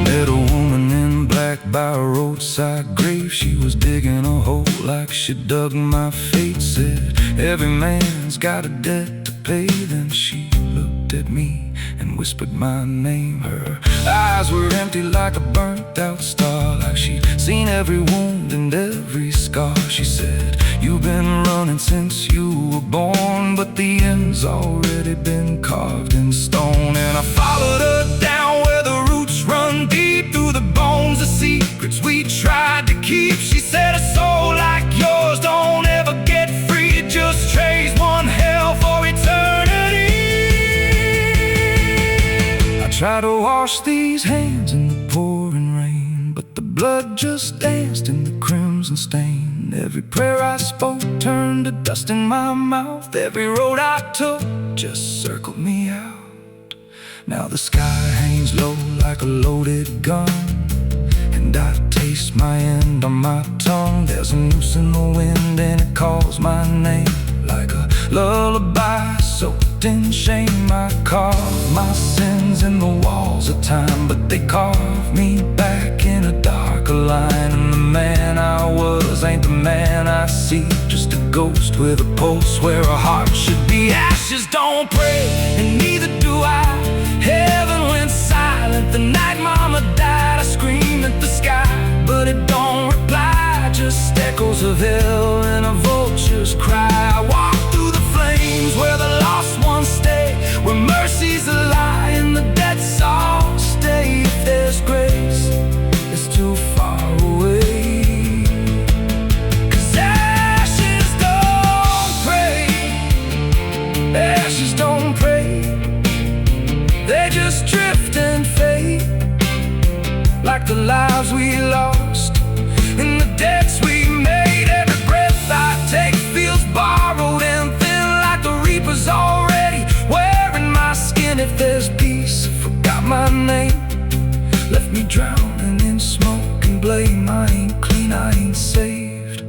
Met a woman in black by a roadside grave. She was digging a hole like she dug my fate. Said every man's got a debt to pay. Then she looked at me and whispered my name. Her eyes were empty like a burnt out star, like she'd seen every wound and every scar. She said, you've been running since you were born, but the end's already been carved in stone. And I followed her down where the roots run deep, through the bones, the secrets we tried to keep. She said, a soul like yours don't ever get free. It just trades one hell for eternity. Try to wash these hands in the pouring rain, but the blood just danced in the crimson stain. Every prayer I spoke turned to dust in my mouth. Every road I took just circled me out. Now the sky hangs low like a loaded gun, and I taste my end on my tongue. There's a noose in the wind and it calls my name like a lullaby soaked in shame. I carve my sins in the walls of time, but they carve me back in a darker line. And the man I was ain't the man I see, just a ghost with a pulse where a heart should be. Ashes don't pray, and neither do I. Heaven went silent the night mama died. I scream at the sky, but it don't reply. Just echoes of hell and a vulture's cry. I walk through the flames where the lost ones stay, where mercy's a lie and the dead souls stay. If there's grace, it's too far away, 'cause ashes don't pray. Ashes don't pray, they just drift and fade, like the lives we lost and the debts we made. Every breath I take feels borrowed and thin, like the reaper's already wearing my skin. If there's peace, I forgot my name, left me drowning in smoke and blame. I ain't clean, I ain't saved,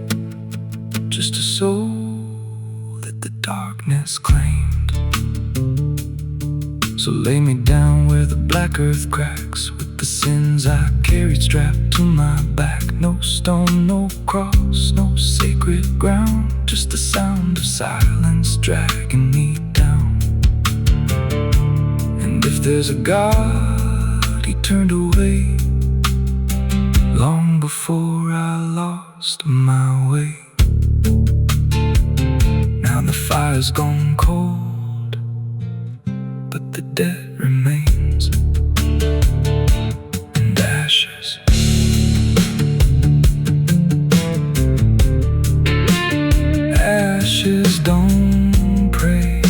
lay me down where the black earth cracks, with the sins I carried strapped to my back. No stone, no cross, no sacred ground, just the sound of silence dragging me down. And if there's a God, he turned away long before I lost my way. Now the fire's gone cold, but the debt remains, and ashes. Ashes don't pray.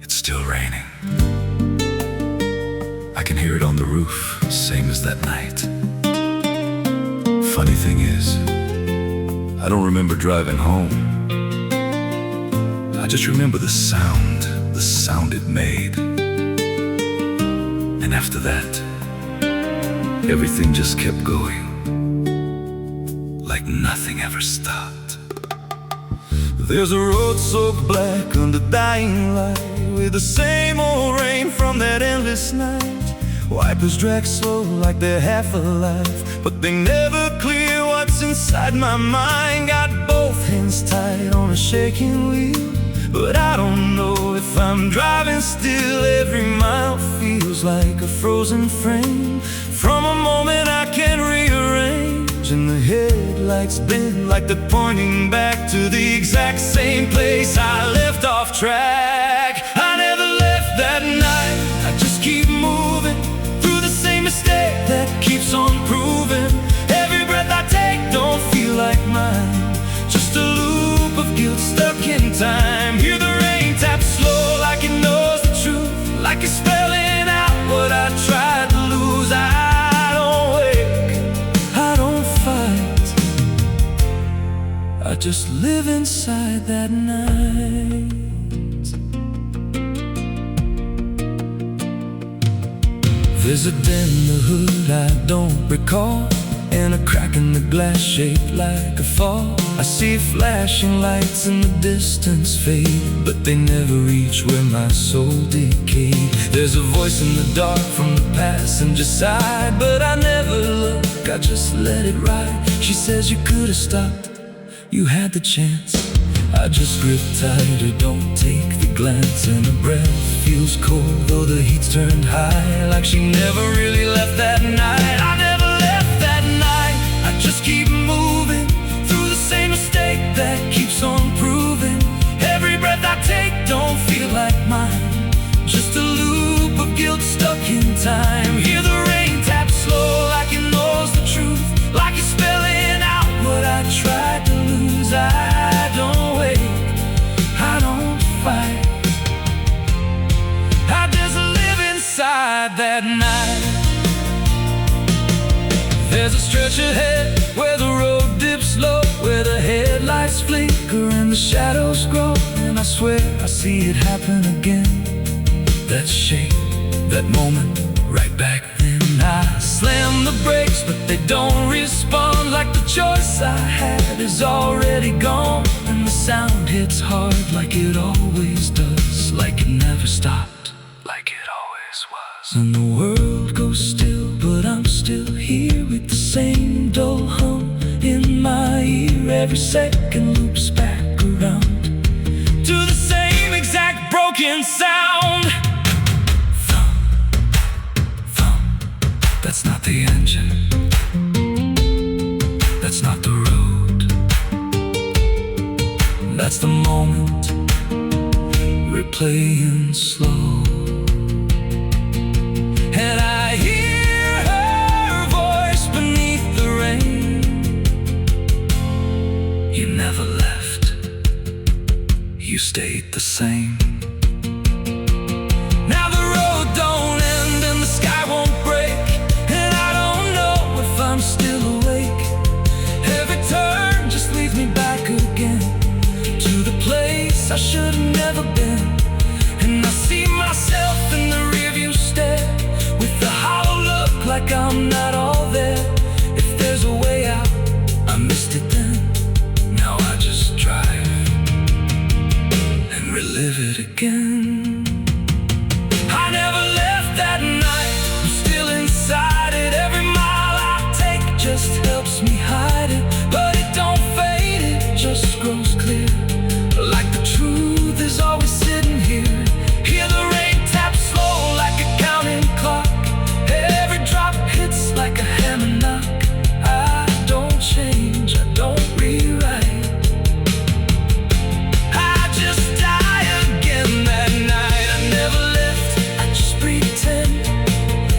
It's still raining. I can hear it on the roof, same as that night. Funny thing is, I don't remember driving home. I just remember the sound it made. And after that, everything just kept going, like nothing ever stopped. There's a road so black under dying light, with the same old rain from that endless night. Wipers drag slow like they're half alive, but they never clear what's inside my mind. Got both hands tied on a shaking wheel, but I don't know if I'm driving still. Every mile feels like a frozen frame from a moment I can't rearrange. And the headlights bend like they're pointing back to the exact same place I left off track. I never left that night, I just keep moving through the same mistake that keeps on proving. Every breath I take don't feel like mine, just a loop of guilt stuck in time. Hear the rain tap slow like it knows the truth, like it's spelling out what I tried to lose. I don't wake, I don't fight, I just live inside that night. There's a dent in the hood I don't recall, and a crack in the glass shaped like a fall. I see flashing lights in the distance fade, but they never reach where my soul decayed. There's a voice in the dark from the passenger side, but I never look, I just let it ride. She says you could have stopped, you had the chance. I just grip tighter, don't take the glance, and her breath feels cold though the heat's turned high, like she never really left that night. I never left that night, I just keep moving through the same mistake that keeps on proving. Every breath I take don't feel like mine, just a loop of guilt stuck in time. Hear the rain tap slow like it knows the truth, like it's spelling out what I tried to lose. I don't wait, I don't fight, I just live inside that night. There's a stretch ahead where the road dips low, where the headlights flicker and the shadows grow, and I swear I see it happen again. That shape, that moment, right back then. I slam the brakes, but they don't respond, like the choice I had is already gone. And the sound hits hard like it always does, like it never stopped, like it always was. And the world goes still, but I'm still here with the same dull hum in my ear. Every second loops back around to the same exact broken sound. That's not the engine, that's not the road, that's the moment replaying slow. And I hear her voice beneath the rain. You never left, you stayed the same. Now the road don't end and the sky won't break, I'm still awake. Every turn just leads me back again to the place I should have never been. And I see myself in the rearview stare, with the hollow look like I'm not all there. If there's a way out, I missed it then. Now I just drive and relive it again. I never left that night, I'm still inside it. Every mile I take just helps me hide it. But it don't fade, it just grows clear. Like the truth is always sitting here. Hear the rain tap slow like a counting clock. Every drop hits like a hammer knock. I don't change, I don't rewrite. I just die again that night. I never left, I just pretend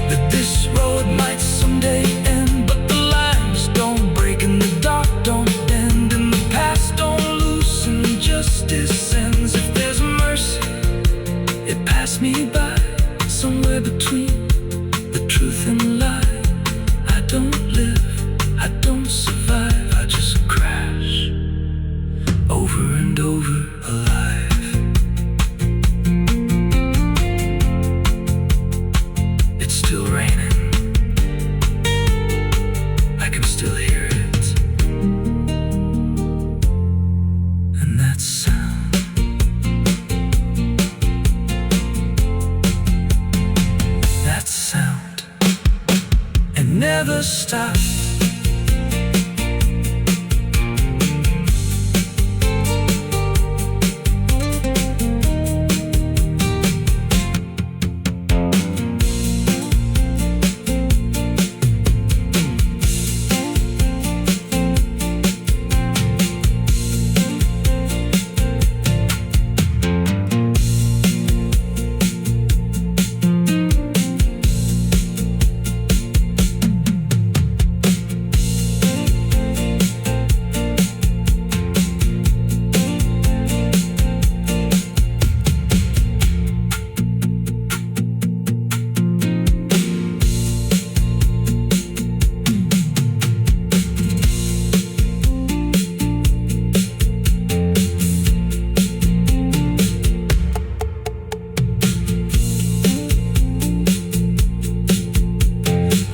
that this road might someday end. But the lines don't break and the dark don't end, and the past don't loosen, justice ends. If there's mercy, it passed me by, somewhere between the truth and the lie. I don't live, I don't survive, I just crash over and over alive. It's still raining, I can still hear it. And that sound, that sound, it never stops.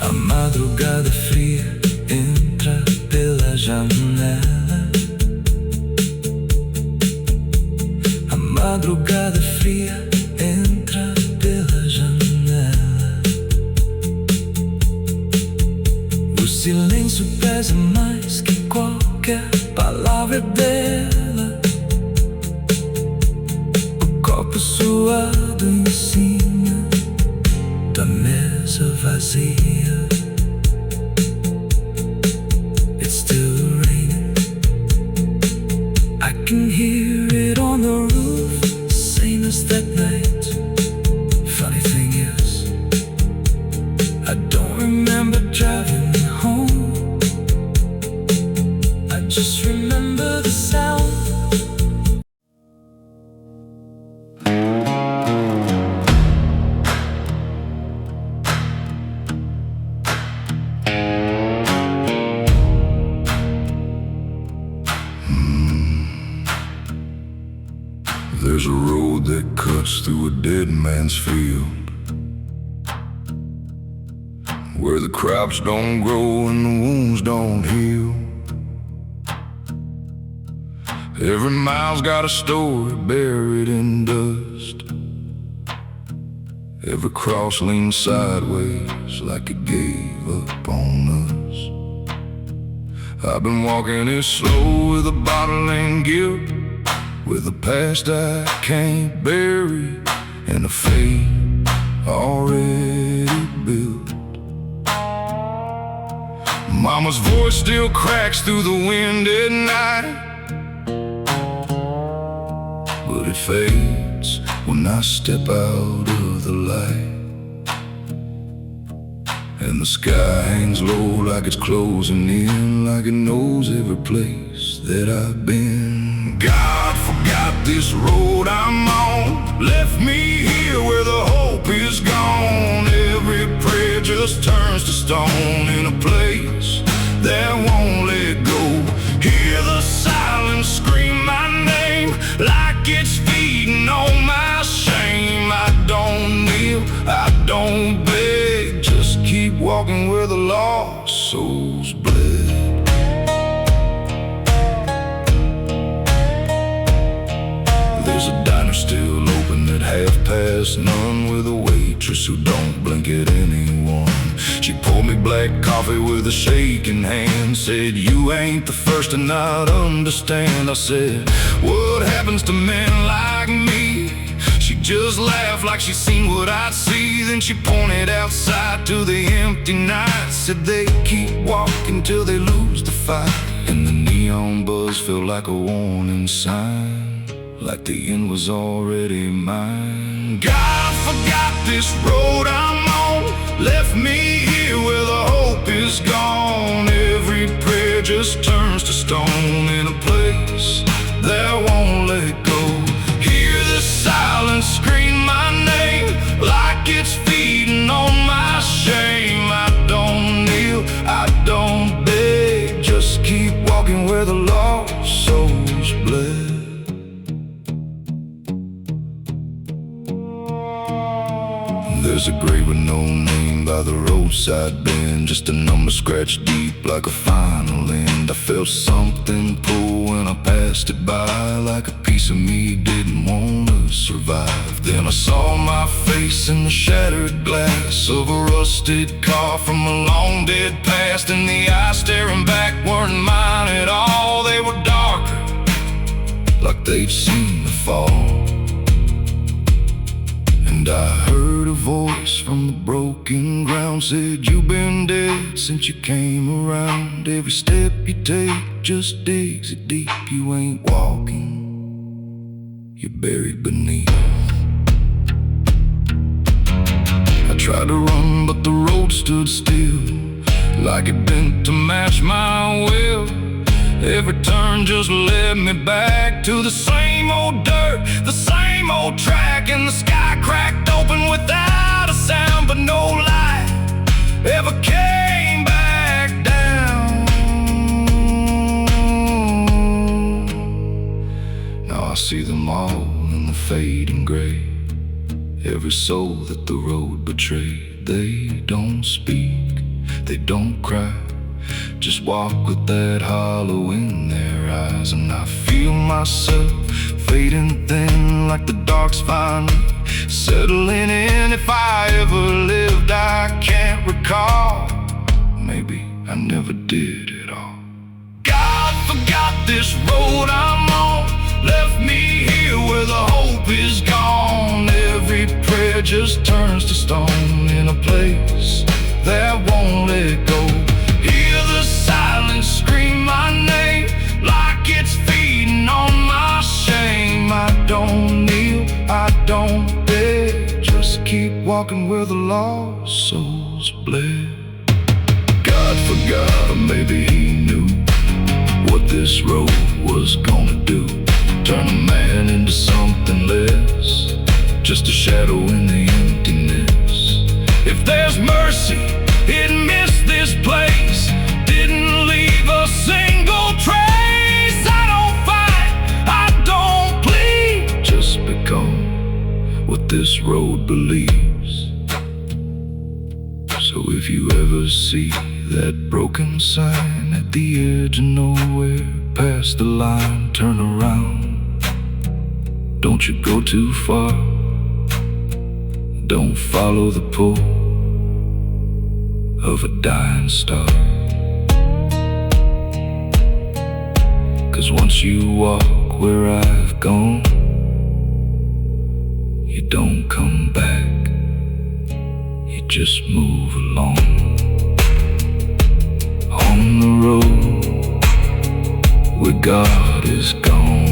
A madrugada fria entra pela janela. A madrugada fria entra pela janela. O silêncio pesa mais que qualquer palavra dela. O copo suado em cima da mesa vazia. It's still raining, I can hear it on the roof, same as that night. Funny thing is, I don't remember driving home. I just remember the sound. There's a road that cuts through a dead man's field, where the crops don't grow and the wounds don't heal. Every mile's got a story buried in dust. Every cross leans sideways like it gave up on us. I've been walking it slow with a bottle and guilt, with a past I can't bury and a fate already built. Mama's voice still cracks through the wind at night, but it fades when I step out of the light. And the sky hangs low like it's closing in, like it knows every place that I've been. God forgot this road I'm on, left me here where the hope is gone. Every prayer just turns to stone in a place that won't let go. Hear the silence scream my name like it's feeding on my shame. I don't kneel, I don't beg, just keep walking half-past none with a waitress who don't blink at anyone. She poured me black coffee with a shaking hand, said, "You ain't the first to not understand." I said, "What happens to men like me?" She just laughed like she seen what I'd see. Then she pointed outside to the empty night, said, "They keep walking till they lose the fight." And the neon buzz felt like a warning sign, like the end was already mine. God forgot this road I'm on, left me here where the hope is gone. Every prayer just turns to stone in a place that won't let go. Hear the silence scream my name like it's feeding on my shame. I don't kneel, I don't beg, just keep walking where the lost souls bled. There's a grave with no name by the roadside bend, just a number scratched deep like a final end. I felt something pull when I passed it by, like a piece of me didn't want to survive. Then I saw my face in the shattered glass of a rusted car from a long dead past, and the eyes staring back weren't mine at all. They were darker, like they'd seen the fall. And I heard a voice from the broken ground, said, "You've been dead since you came around. Every step you take just digs it deep. You ain't walking, you're buried beneath." I tried to run, but the road stood still, like it bent to match my will. Every turn just led me back to the same old dirt, the same old track, and the sky cracked open without a sound, but no light ever came back down. Now I see them all in the fading gray, every soul that the road betrayed. They don't speak, they don't cry, just walk with that hollow in their eyes. And I feel myself fading thin like the dark's finally settling in. If I ever lived, I can't recall. Maybe I never did at all. God forgot this road I'm on, left me here where the hope is gone. Every prayer just turns to stone in a place that won't let go. Hear the silence scream my name like it's feeding on my shame. I don't kneel, I don't beg, just keep walking where the lost souls bled. God forgot, or maybe he knew what this road was gonna do. Turn a man into something less, just a shadow in the emptiness. If there's mercy, it missed this place, didn't leave a single trace. I don't fight, I don't plead, just become what this road believes. So if you ever see that broken sign at the edge of nowhere, past the line, turn around. Don't you go too far, don't follow the pull of a dying star. 'Cause once you walk where I've gone, you don't come back, you just move along. On the road where God is gone.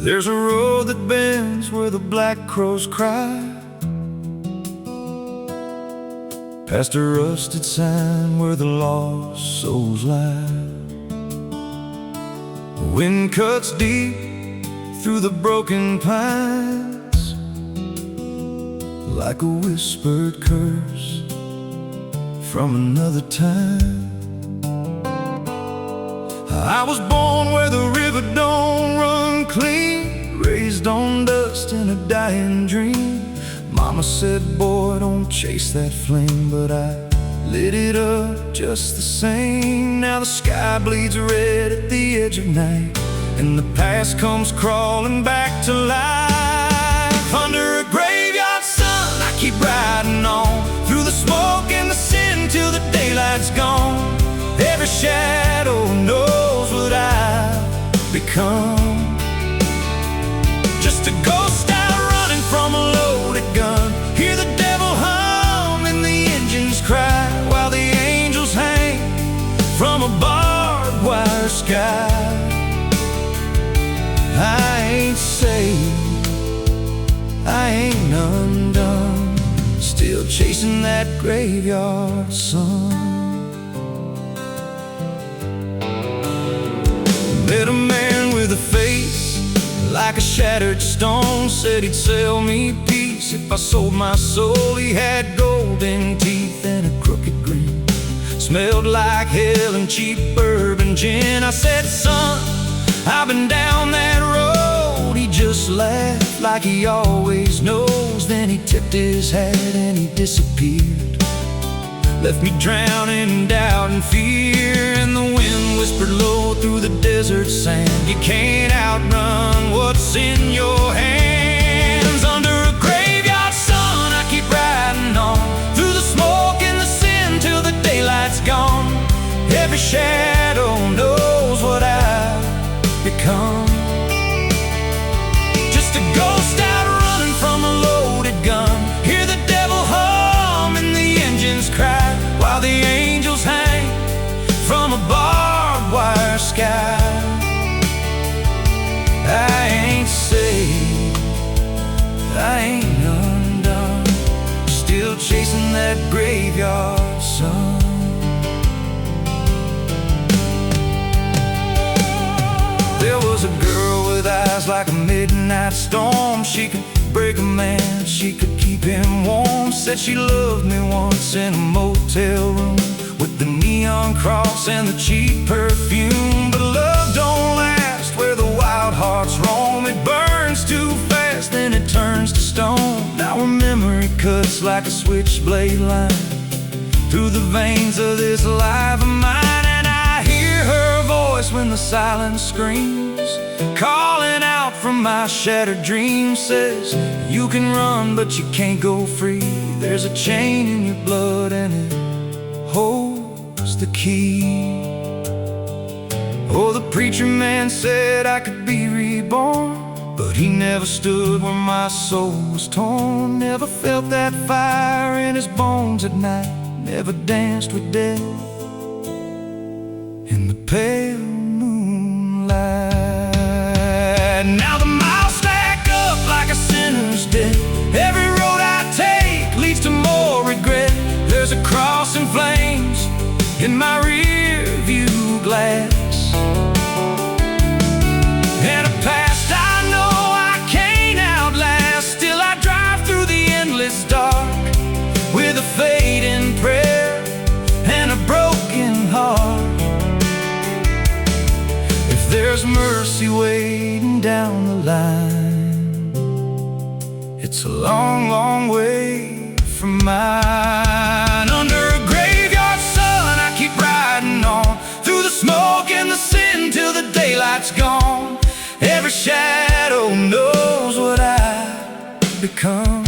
There's a road that bends where the black crows cry, past a rusted sign where the lost souls lie. The wind cuts deep through the broken pines, like a whispered curse from another time. I was born where the river don't run clean, raised on dust in a dying dream. Mama said, boy, don't chase that flame, but I lit it up just the same. Now the sky bleeds red at the edge of night, and the past comes crawling back to life. Under a graveyard sun, I keep riding on, through the smoke and the sin till the daylight's gone. Every shadow knows what I've become. Just a ghost out running from a loaded gun. Hear the devil hum and the engines cry, while the angels hang from a barbed wire sky. I ain't saved, I ain't undone, still chasing that graveyard sun. Met a man with a face like a shattered stone, said he'd sell me peace if I sold my soul. He had golden teeth and a crooked grin, smelled like hell and cheap bourbon gin. I said, son, I've been down that road. He just laughed like he always knows. Then he tipped his hat and he disappeared, left me drowning in doubt and fear. And the wind whispered low through the desert sand, you can't outrun what's in your hands. Under a graveyard sun, I keep riding on, through the smoke and the sin till the daylight's gone. Every shadow knows what I've become. Just a ghost out running from a loaded gun. Hear the devil hum and the engines cry, while the angels hang from a barbed wire sky. I ain't saved, I ain't undone, still chasing that graveyard sun. There was a girl with eyes like a midnight storm. She could break a man, she could keep him warm. Said she loved me once in a motel room, with the neon cross and the cheap perfume. But love don't last where the wild hearts roam. It burns too fast, then it turns to stone. Now her memory cuts like a switchblade line through the veins of this life of mine. And I hear her voice when the silence screams, calling out from my shattered dreams. Says, you can run but you can't go free. There's a chain in your blood and it holds the key. Oh, the preacher man said I could be reborn, but he never stood where my soul was torn. Never felt that fire in his bones at night, never danced with death in the pale moonlight. Now the miles stack up like a sinner's debt. Every road I take leads to more regret. There's a cross in flames in my rear view glass, and a past I know I can't outlast. Still I drive through the endless dark with a fading prayer and a broken heart. If there's mercy waiting down the line, it's a long, long way from mine. Under a graveyard sun, I keep riding on, through the smoke and the sin till the daylight's gone. Every shadow knows what I've become.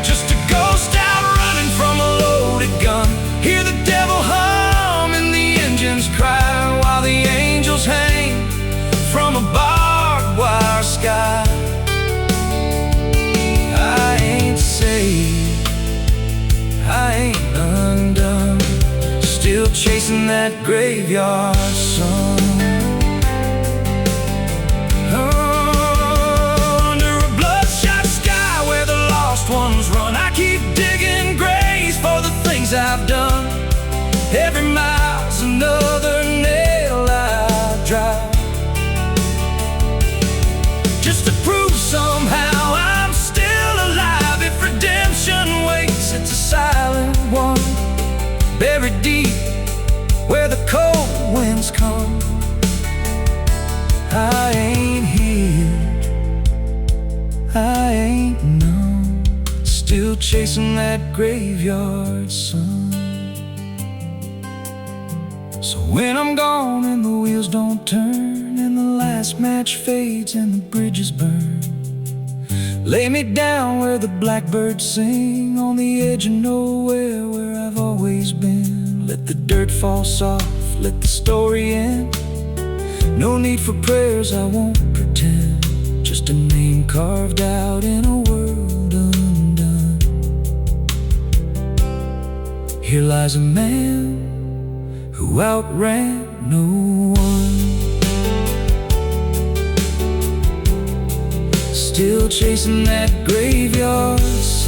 Just a ghost out running from a loaded gun. Hear the devil hum and the engines cry, while the angels hang from a barbed wire sky. I ain't saved, I ain't undone, still chasing that graveyard sun. Under a bloodshot sky where the lost ones run, I keep digging grave Every mile's another nail I drive, just to prove somehow I'm still alive. If redemption waits, it's a silent one, buried deep where the cold winds come. I ain't healed, I ain't numb, still chasing that graveyard sun. So when I'm gone and the wheels don't turn, and the last match fades and the bridges burn, lay me down where the blackbirds sing, on the edge of nowhere where I've always been. Let the dirt fall soft, let the story end. No need for prayers, I won't pretend, just a name carved out in a world undone. Here lies a man who outran no one, still chasing that graveyard sun.